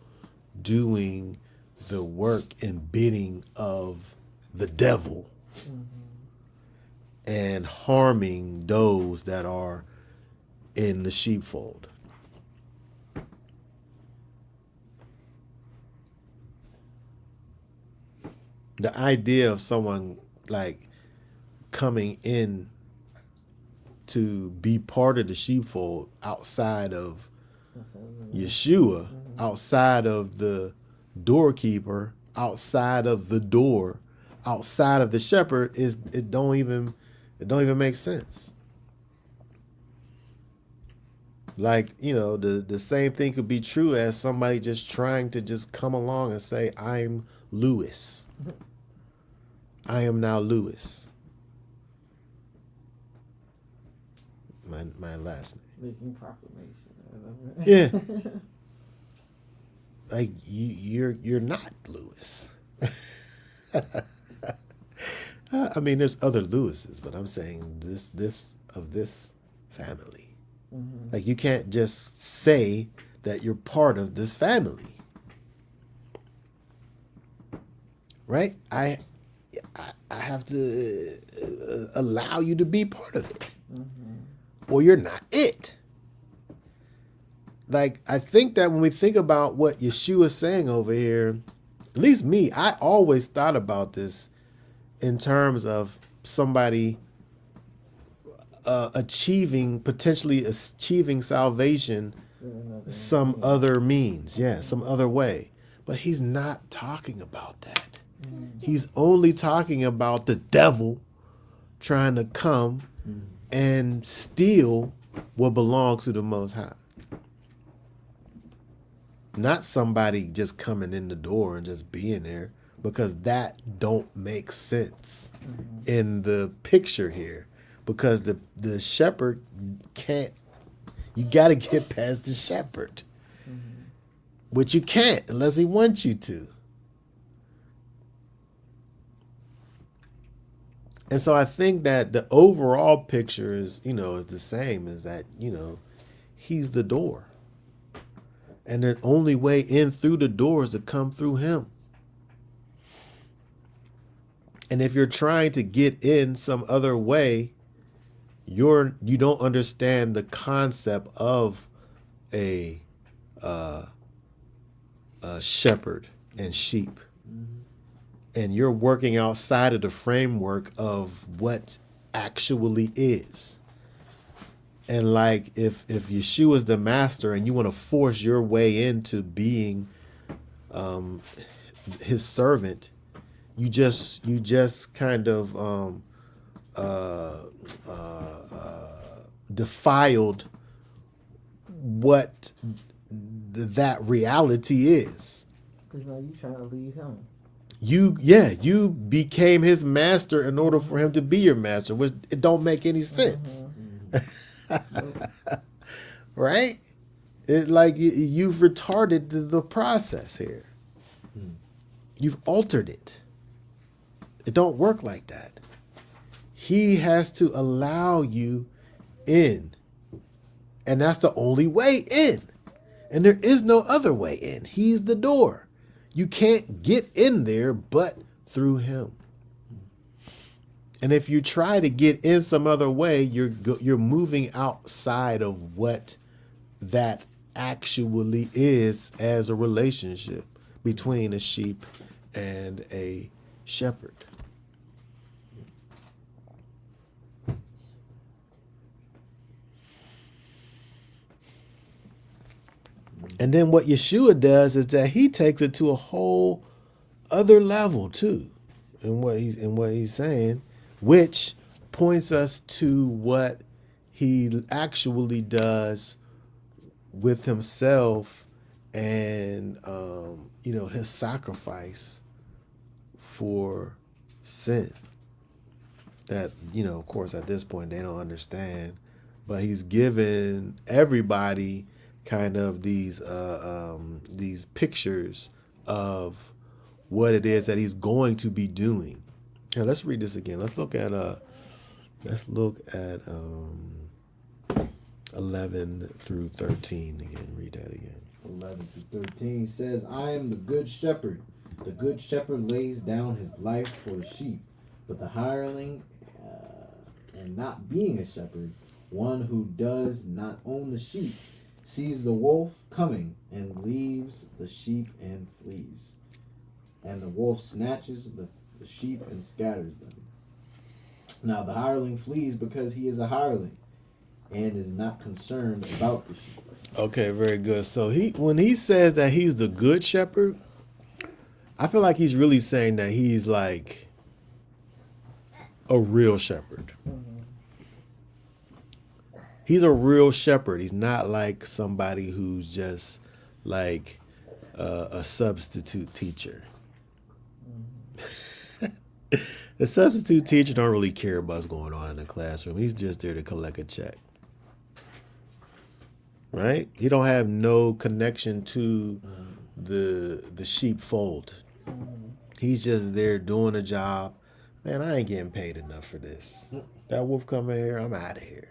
doing the work and bidding of the devil and harming those that are in the sheepfold. The idea of someone like coming in to be part of the sheepfold outside of Yeshua, outside of the doorkeeper, outside of the door, outside of the shepherd, it don't even make sense. Like, the same thing could be true as somebody just trying to just come along and say, I'm Lewis. I am now Lewis. My last name. Making proclamation. Yeah. Like you're not Lewis. I mean, there's other Lewises, but I'm saying this of this family. Like, you can't just say that you're part of this family, right? I have to allow you to be part of it, or you're not it. Like, I think that when we think about what Yeshua is saying over here, at least me, I always thought about this in terms of somebody potentially achieving salvation some other means, some other way. But he's not talking about that. He's only talking about the devil trying to come and steal what belongs to the Most High. Not somebody just coming in the door and just being there, because that don't make sense in the picture here. Because the shepherd can't, you got to get past the shepherd, which you can't unless he wants you to. And so I think that the overall picture is the same, is that, he's the door. And the only way in through the door is to come through him. And if you're trying to get in some other way, you don't understand the concept of a shepherd and sheep. And you're working outside of the framework of what actually is. And like, if Yeshua is the master and you want to force your way into being his servant, you just kind of defiled what that reality is. Because now you're trying to lead him. You became his master in order for him to be your master, which it don't make any sense. Right? It like you've retarded the process here. You've altered it. It don't work like that. He has to allow you in. And that's the only way in. And there is no other way in. He's the door. You can't get in there but through him. And if you try to get in some other way, you're moving outside of what that actually is as a relationship between a sheep and a shepherd. And then what Yeshua does is that he takes it to a whole other level too, in what he's saying, which points us to what he actually does with himself and his sacrifice for sin. That of course at this point they don't understand, but he's given everybody kind of these pictures of what it is that he's going to be doing. Here, let's read this again. Let's look at 11 through 13 again. Read that again. 11 through 13 says, I am the good shepherd. The good shepherd lays down his life for the sheep. But the hireling, and not being a shepherd, one who does not own the sheep, sees the wolf coming and leaves the sheep and flees. And the wolf snatches the sheep and scatters them. Now the hireling flees because he is a hireling and is not concerned about the sheep. Okay, very good. So when he says that he's the good shepherd, I feel like he's really saying that he's like a real shepherd. He's a real shepherd. He's not like somebody who's just like a substitute teacher. The substitute teacher don't really care about what's going on in the classroom. He's just there to collect a check. Right? He don't have no connection to the sheepfold. He's just there doing a job. Man, I ain't getting paid enough for this. That wolf coming here, I'm out of here.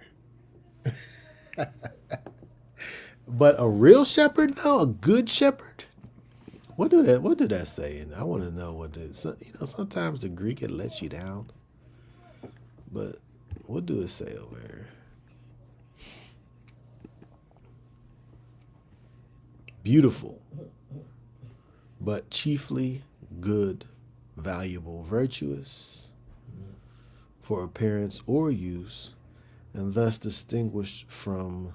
But a real shepherd, no, a good shepherd. What did that say? And I want to know what sometimes the Greek it lets you down. But what do it say over here? Beautiful, but chiefly good, valuable, virtuous, for appearance or use, and thus distinguished from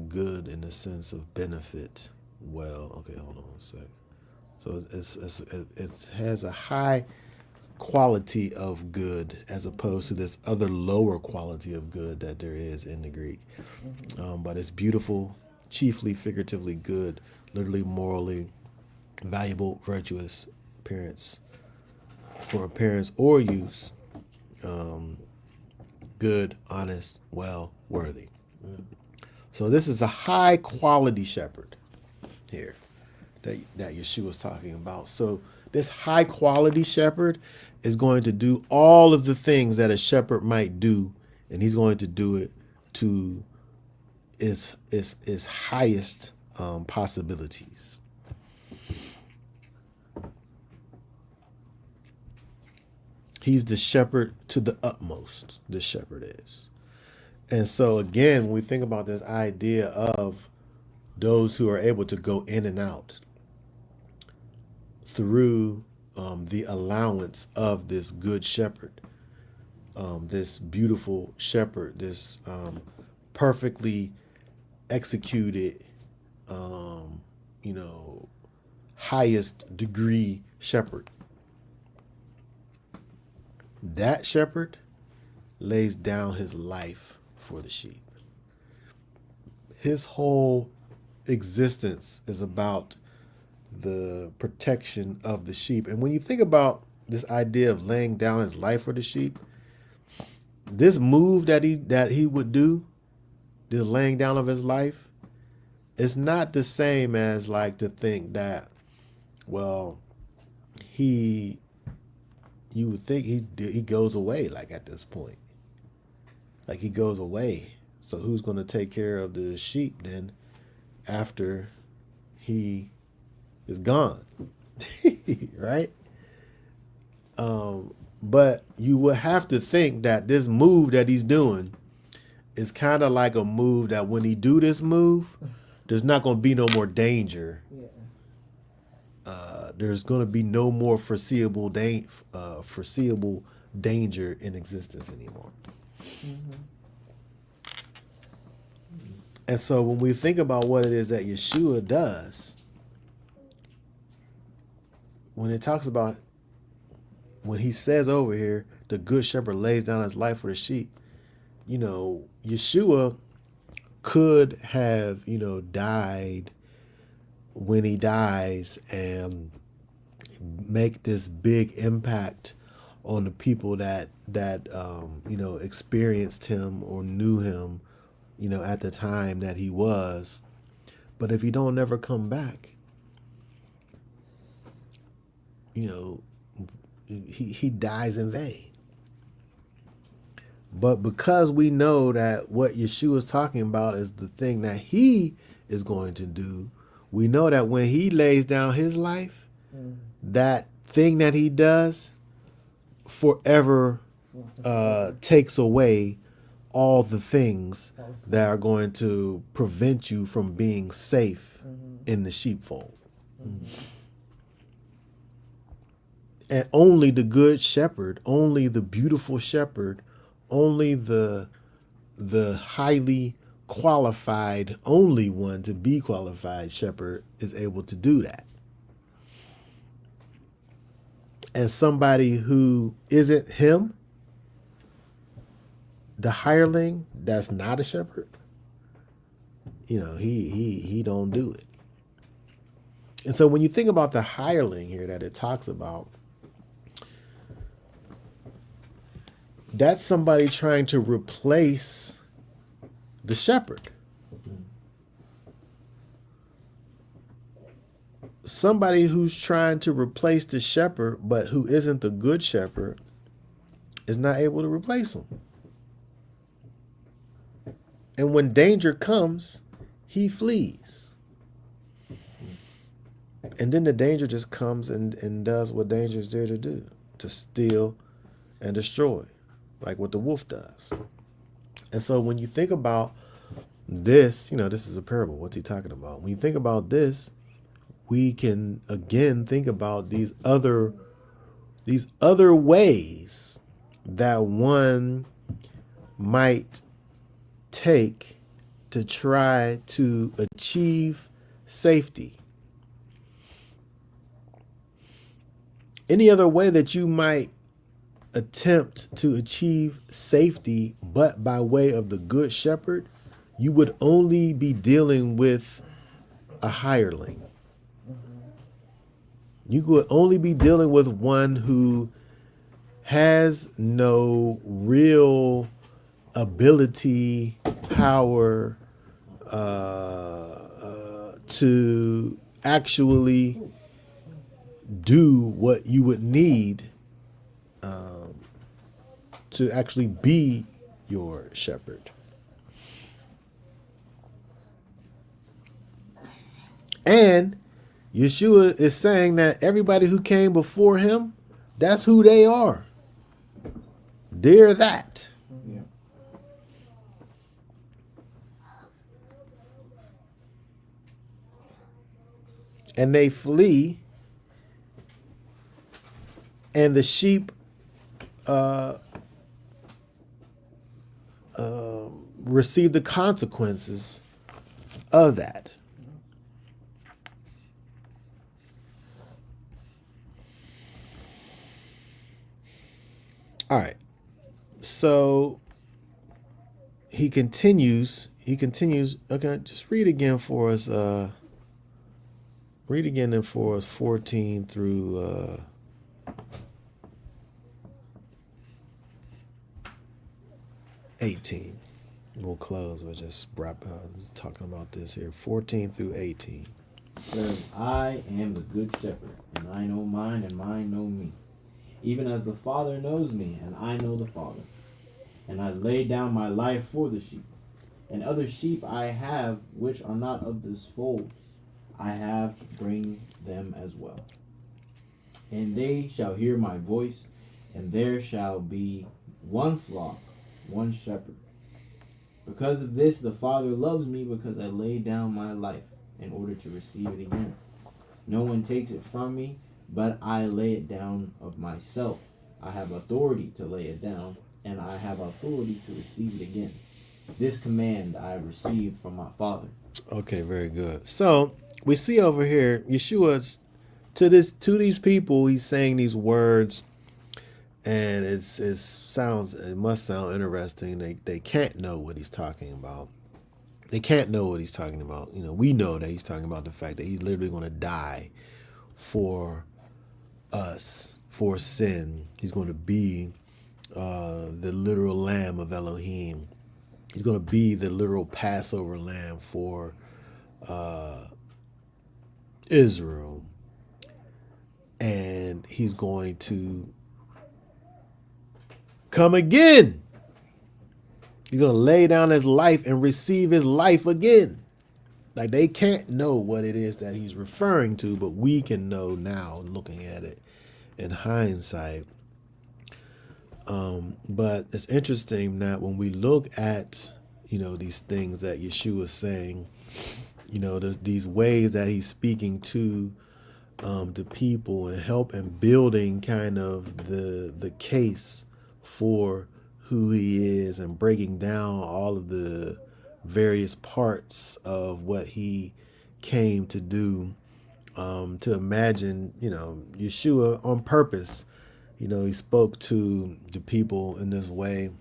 good in the sense of benefit. Well, okay, hold on a sec. So it has a high quality of good as opposed to this other lower quality of good that there is in the Greek. But it's beautiful, chiefly figuratively good, literally morally valuable, virtuous, appearance, for appearance or use, good, honest, well, worthy. So this is a high quality shepherd here that Yeshua is talking about. So this high quality shepherd is going to do all of the things that a shepherd might do, and he's going to do it to its highest possibilities. He's the shepherd to the utmost, this shepherd is. And so again, when we think about this idea of those who are able to go in and out through the allowance of this good shepherd, this beautiful shepherd, this perfectly executed, highest degree shepherd. That shepherd lays down his life for the sheep. His whole existence is about the protection of the sheep. And when you think about this idea of laying down his life for the sheep, this move that he would do, this laying down of his life, is not the same as like to think that, well, you would think he goes away like at this point. Like he goes away. So who's going to take care of the sheep then after he is gone? Right? But you would have to think that this move that he's doing is kind of like a move that when he do this move, there's not going to be no more danger. Yeah. There's going to be no more foreseeable danger in existence anymore. And so when we think about what it is that Yeshua does, when it talks about, when he says over here, the good shepherd lays down his life for the sheep, Yeshua could have, died when he dies and make this big impact on the people that experienced him or knew him, at the time that he was. But if he don't never come back, he dies in vain. But because we know that what Yeshua is talking about is the thing that he is going to do, we know that when he lays down his life, that thing that he does forever takes away all the things that are going to prevent you from being safe in the sheepfold. And only the good shepherd, only the beautiful shepherd, only the the highly qualified, only one to be qualified shepherd is able to do that. And somebody who isn't him, the hireling that's not a shepherd, he don't do it. And so when you think about the hireling here that it talks about, that's somebody trying to replace the shepherd. Somebody who's trying to replace the shepherd, but who isn't the good shepherd, is not able to replace him. And when danger comes, he flees. And then the danger just comes and does what danger is there to do, to steal and destroy, like what the wolf does. And so when you think about this, this is a parable. What's he talking about? When you think about this, we can again think about these other ways that one might take to try to achieve safety. Any other way that you might attempt to achieve safety, but by way of the good shepherd, you would only be dealing with a hireling. You could only be dealing with one who has no real ability, power to actually do what you would need to actually be your shepherd. And Yeshua is saying that everybody who came before him, that's who they are. They're that. Yeah. And they flee, and the sheep receive the consequences of that. All right. So he continues. Okay, just read again for us. Read again then for us 14 through 18. We'll close with just talking about this here. 14 through 18. Says, I am the good shepherd, and I know mine, and mine know me. Even as the Father knows me, and I know the Father. And I lay down my life for the sheep. And other sheep I have, which are not of this fold, I have to bring them as well. And they shall hear my voice, and there shall be one flock, one shepherd. Because of this, the Father loves me, because I lay down my life in order to receive it again. No one takes it from me, but I lay it down of myself. I have authority to lay it down, and I have authority to receive it again. This command I received from my Father. Okay, very good. So we see over here, Yeshua's to these people, he's saying these words, and it must sound interesting. They can't know what he's talking about. They can't know what he's talking about. We know that he's talking about the fact that he's literally going to die for us, for sin. He's going to be the literal Lamb of Elohim. He's going to be the literal Passover lamb for Israel. And he's going to come again. He's going to lay down his life and receive his life again. Like, they can't know what it is that he's referring to, but we can know now, looking at it in hindsight. But it's interesting that when we look at, these things that Yeshua is saying, these ways that he's speaking to the people and building kind of the case for who he is and breaking down all of the various parts of what he came to do, to imagine, Yeshua on purpose. He spoke to the people in this way.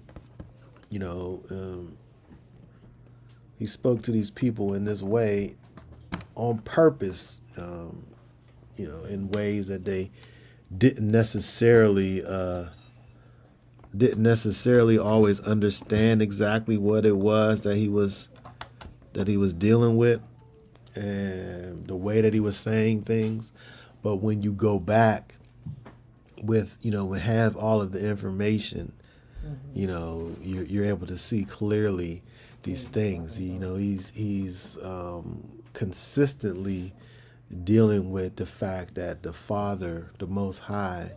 He spoke to these people in this way on purpose, in ways that they didn't necessarily always understand exactly what it was that he was dealing with, and the way that he was saying things. But when you go back with, and have all of the information, you're able to see clearly these things. He's consistently dealing with the fact that the Father, the Most High,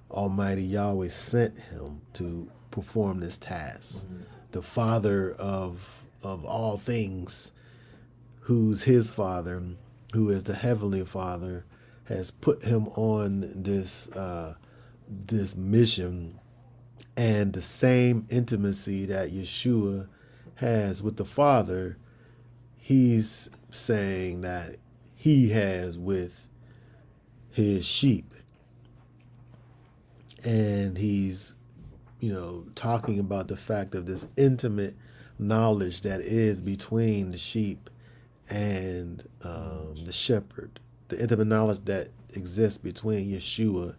Almighty Yahweh, sent him to perform this task. The Father of all things, who's his Father, who is the Heavenly Father, has put him on this mission, and the same intimacy that Yeshua has with the Father, he's saying that he has with his sheep. And he's, talking about the fact of this intimate knowledge that is between the sheep and the shepherd, the intimate knowledge that exists between Yeshua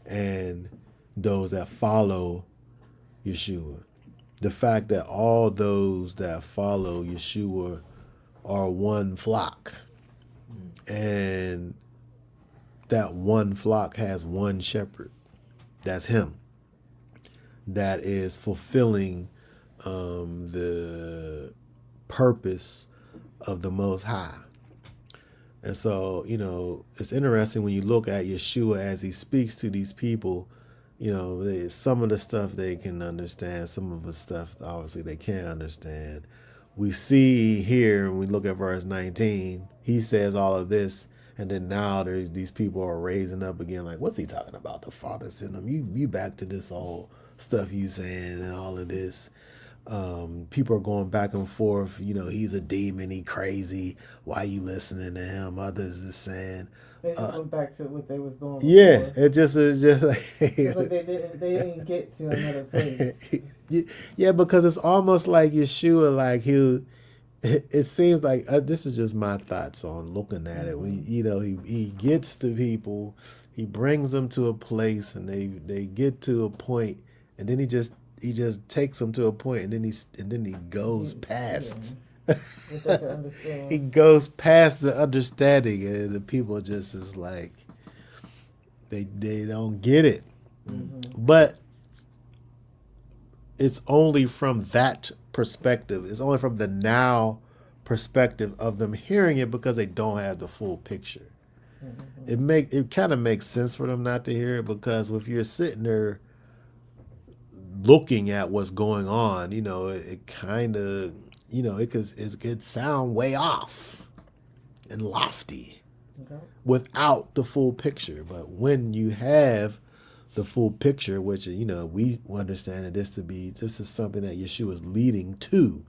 and those that follow Yeshua. The fact that all those that follow Yeshua are one flock, and that one flock has one shepherd. That's him. That is fulfilling the purpose of the Most High. And so, it's interesting when you look at Yeshua as he speaks to these people. Some of the stuff they can understand, some of the stuff obviously they can't understand. We see here, when we look at verse 19, he says all of this, and then now these people are raising up again, like, what's he talking about? The Father sent him. You back to this whole stuff you saying and all of this. People are going back and forth. He's a demon. He crazy. Why you listening to him? Others is saying. They just went back to what they was doing before. Yeah, it's just like it's like they didn't get to another place. Yeah, because it's almost like Yeshua, like it seems like, this is just my thoughts on looking at it. When he gets to people, he brings them to a place, and they get to a point, and then he just takes them to a point, and then he goes past. He goes past the understanding, and the people just is like, they don't get it. But it's only from that perspective. It's only from the now perspective of them hearing it, because they don't have the full picture. It kind of makes sense for them not to hear it, because if you're sitting there looking at what's going on, it kind of, it could sound way off and lofty without the full picture. But when you have the full picture, which, we understand that this is something that Yeshua is leading to.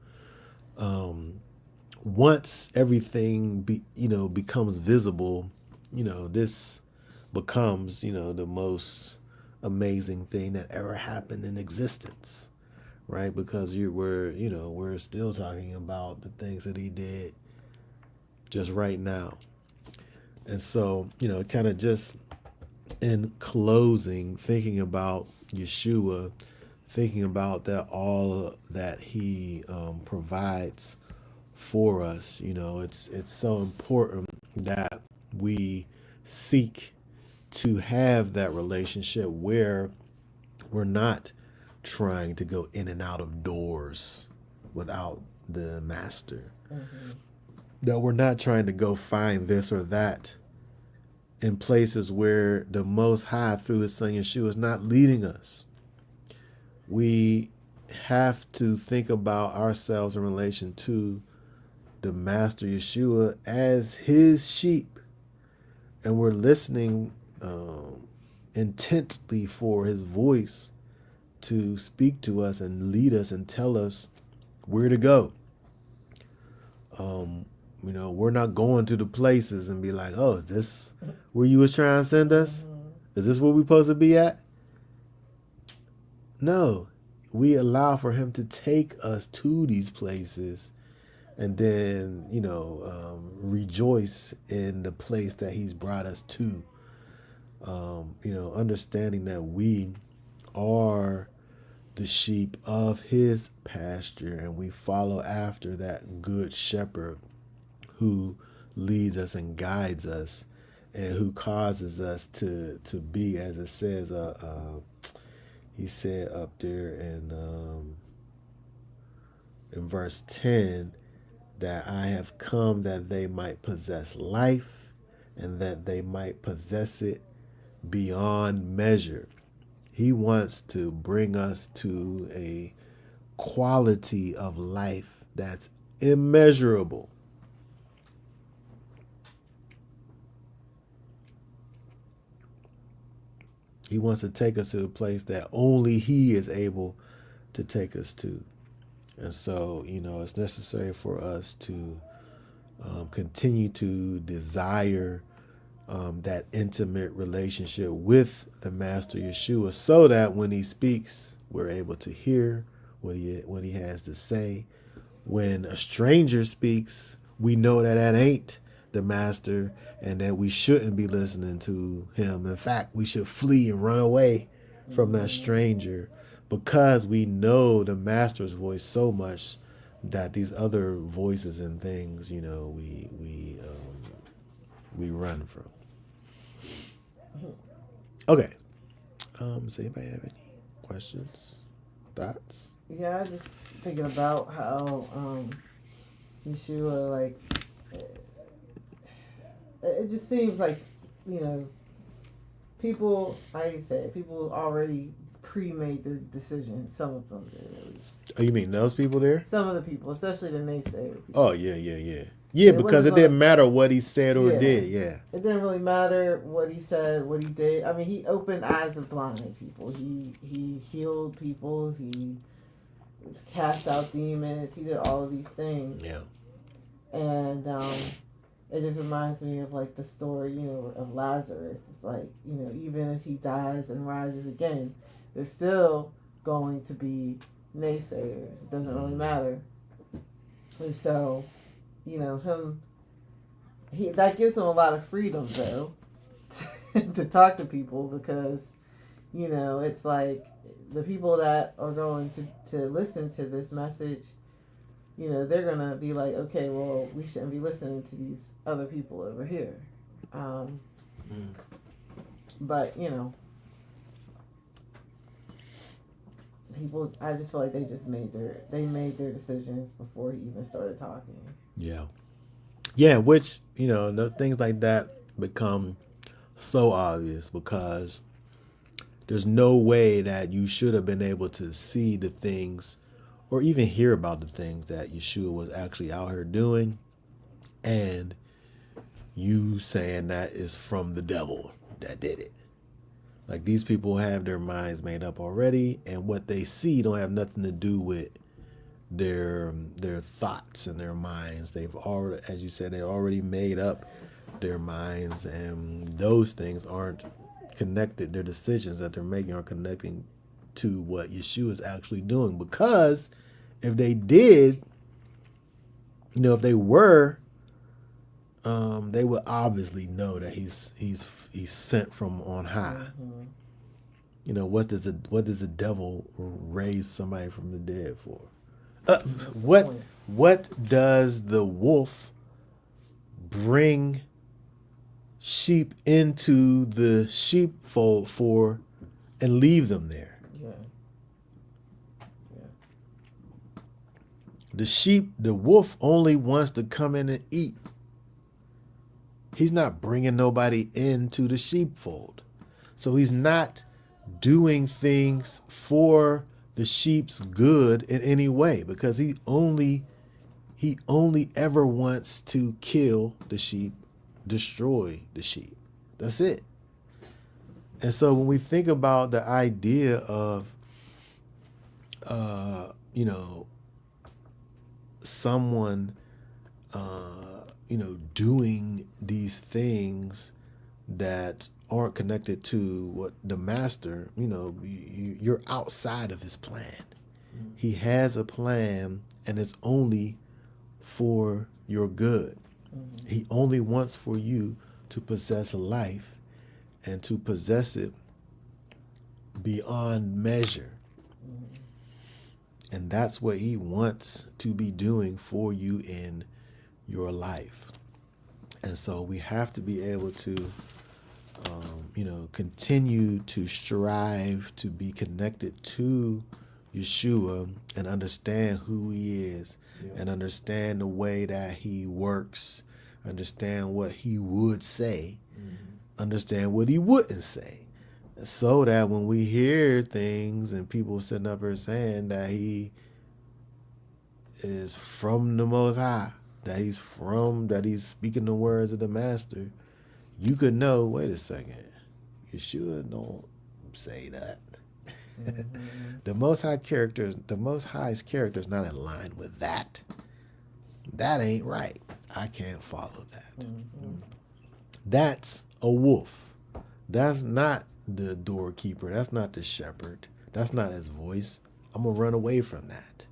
Once everything becomes visible, this becomes, the most amazing thing that ever happened in existence, right? Because we're still talking about the things that he did just right now. And so, kind of just in closing, thinking about Yeshua, thinking about that all that he provides for us, it's so important that we seek to have that relationship where we're not trying to go in and out of doors without the master. That we're not trying to go find this or that in places where the Most High, through his Son Yeshua, is not leading us. We have to think about ourselves in relation to the Master Yeshua as his sheep, and we're listening intently for his voice to speak to us and lead us and tell us where to go. We're not going to the places and be like, oh, is this where you was trying to send us? Is this where we supposed to be at? No, we allow for him to take us to these places and then, rejoice in the place that he's brought us to. Understanding that we are the sheep of his pasture and we follow after that good shepherd who leads us and guides us and who causes us to be, as it says, he said up there in verse 10, that I have come that they might possess life and that they might possess it beyond measure. He wants to bring us to a quality of life that's immeasurable. He wants to take us to a place that only he is able to take us to. And so, it's necessary for us to continue to desire that intimate relationship with the Master Yeshua, so that when he speaks, we're able to hear what he has to say. When a stranger speaks, we know that ain't the Master and that we shouldn't be listening to him. In fact, we should flee and run away from that stranger, because we know the Master's voice so much that these other voices and things, we run from. Okay. Does anybody have any questions, thoughts? Yeah, I just thinking about how Yeshua, like, it just seems like, people, like you said, people already pre-made their decision. Some of them did, at least. Oh, you mean those people there? Some of the people, especially the naysayer people. Oh, yeah. Yeah, because it didn't matter what he said or did, yeah. It didn't really matter what he said, what he did. I mean, he opened eyes of blind people. He healed people. He cast out demons. He did all of these things. Yeah. And it just reminds me of, like, the story, of Lazarus. It's like, even if he dies and rises again, there's still going to be naysayers. It doesn't really matter. And so, that gives him a lot of freedom, though, to talk to people, because, it's like the people that are going to listen to this message, they're going to be like, okay, well, we shouldn't be listening to these other people over here. But, people, I just feel like they just made their decisions before he even started talking. Yeah. Yeah, which, things like that become so obvious, because there's no way that you should have been able to see the things or even hear about the things that Yeshua was actually out here doing, and you saying that is from the devil that did it. Like, these people have their minds made up already, and what they see don't have nothing to do with their thoughts and their minds. They've already, as you said, they already made up their minds, and those things aren't connected. Their decisions that they're making are connecting to what Yeshua is actually doing. Because if they did, if they were, they would obviously know that he's sent from on high. Mm-hmm. What does the devil raise somebody from the dead for? What does the wolf bring sheep into the sheepfold for and leave them there? The wolf only wants to come in and eat. He's not bringing nobody into the sheepfold. So he's not doing things for the sheep's good in any way, because he only ever wants to kill the sheep, destroy the sheep. That's it. And so when we think about the idea of you know, someone, doing these things that aren't connected to what the master, you're outside of his plan. He has a plan, and it's only for your good. He only wants for you to possess life and to possess it beyond measure. And that's what he wants to be doing for you in your life. And so we have to be able to, continue to strive to be connected to Yeshua and understand who he is, and understand the way that he works, understand what he would say, understand what he wouldn't say. So that when we hear things and people sitting up here saying that he is from the Most High, that he's speaking the words of the Master, you could know, wait a second, Yeshua don't say that. The Most High's character is not in line with that. That ain't right. I can't follow that. That's a wolf. That's not the doorkeeper. That's not the shepherd. That's not his voice. I'm going to run away from that.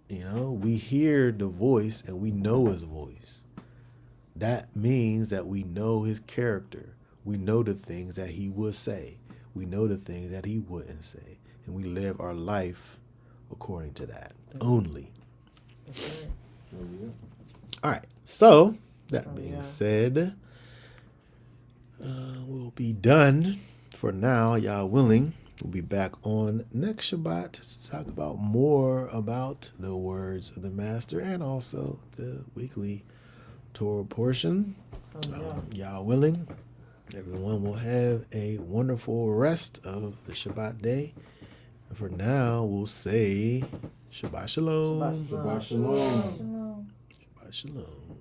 We hear the voice and we know his voice. That means that we know his character. We know the things that he would say. We know the things that he wouldn't say. And we live our life according to that only. All right. So, that being said, we'll be done for now, y'all willing. We'll be back on next Shabbat to talk about more about the words of the Master and also the weekly Torah portion. Y'all willing. Everyone will have a wonderful rest of the Shabbat day. And for now, we'll say Shabbat Shalom. Shabbat Shalom. Shalom. Shabbat Shalom.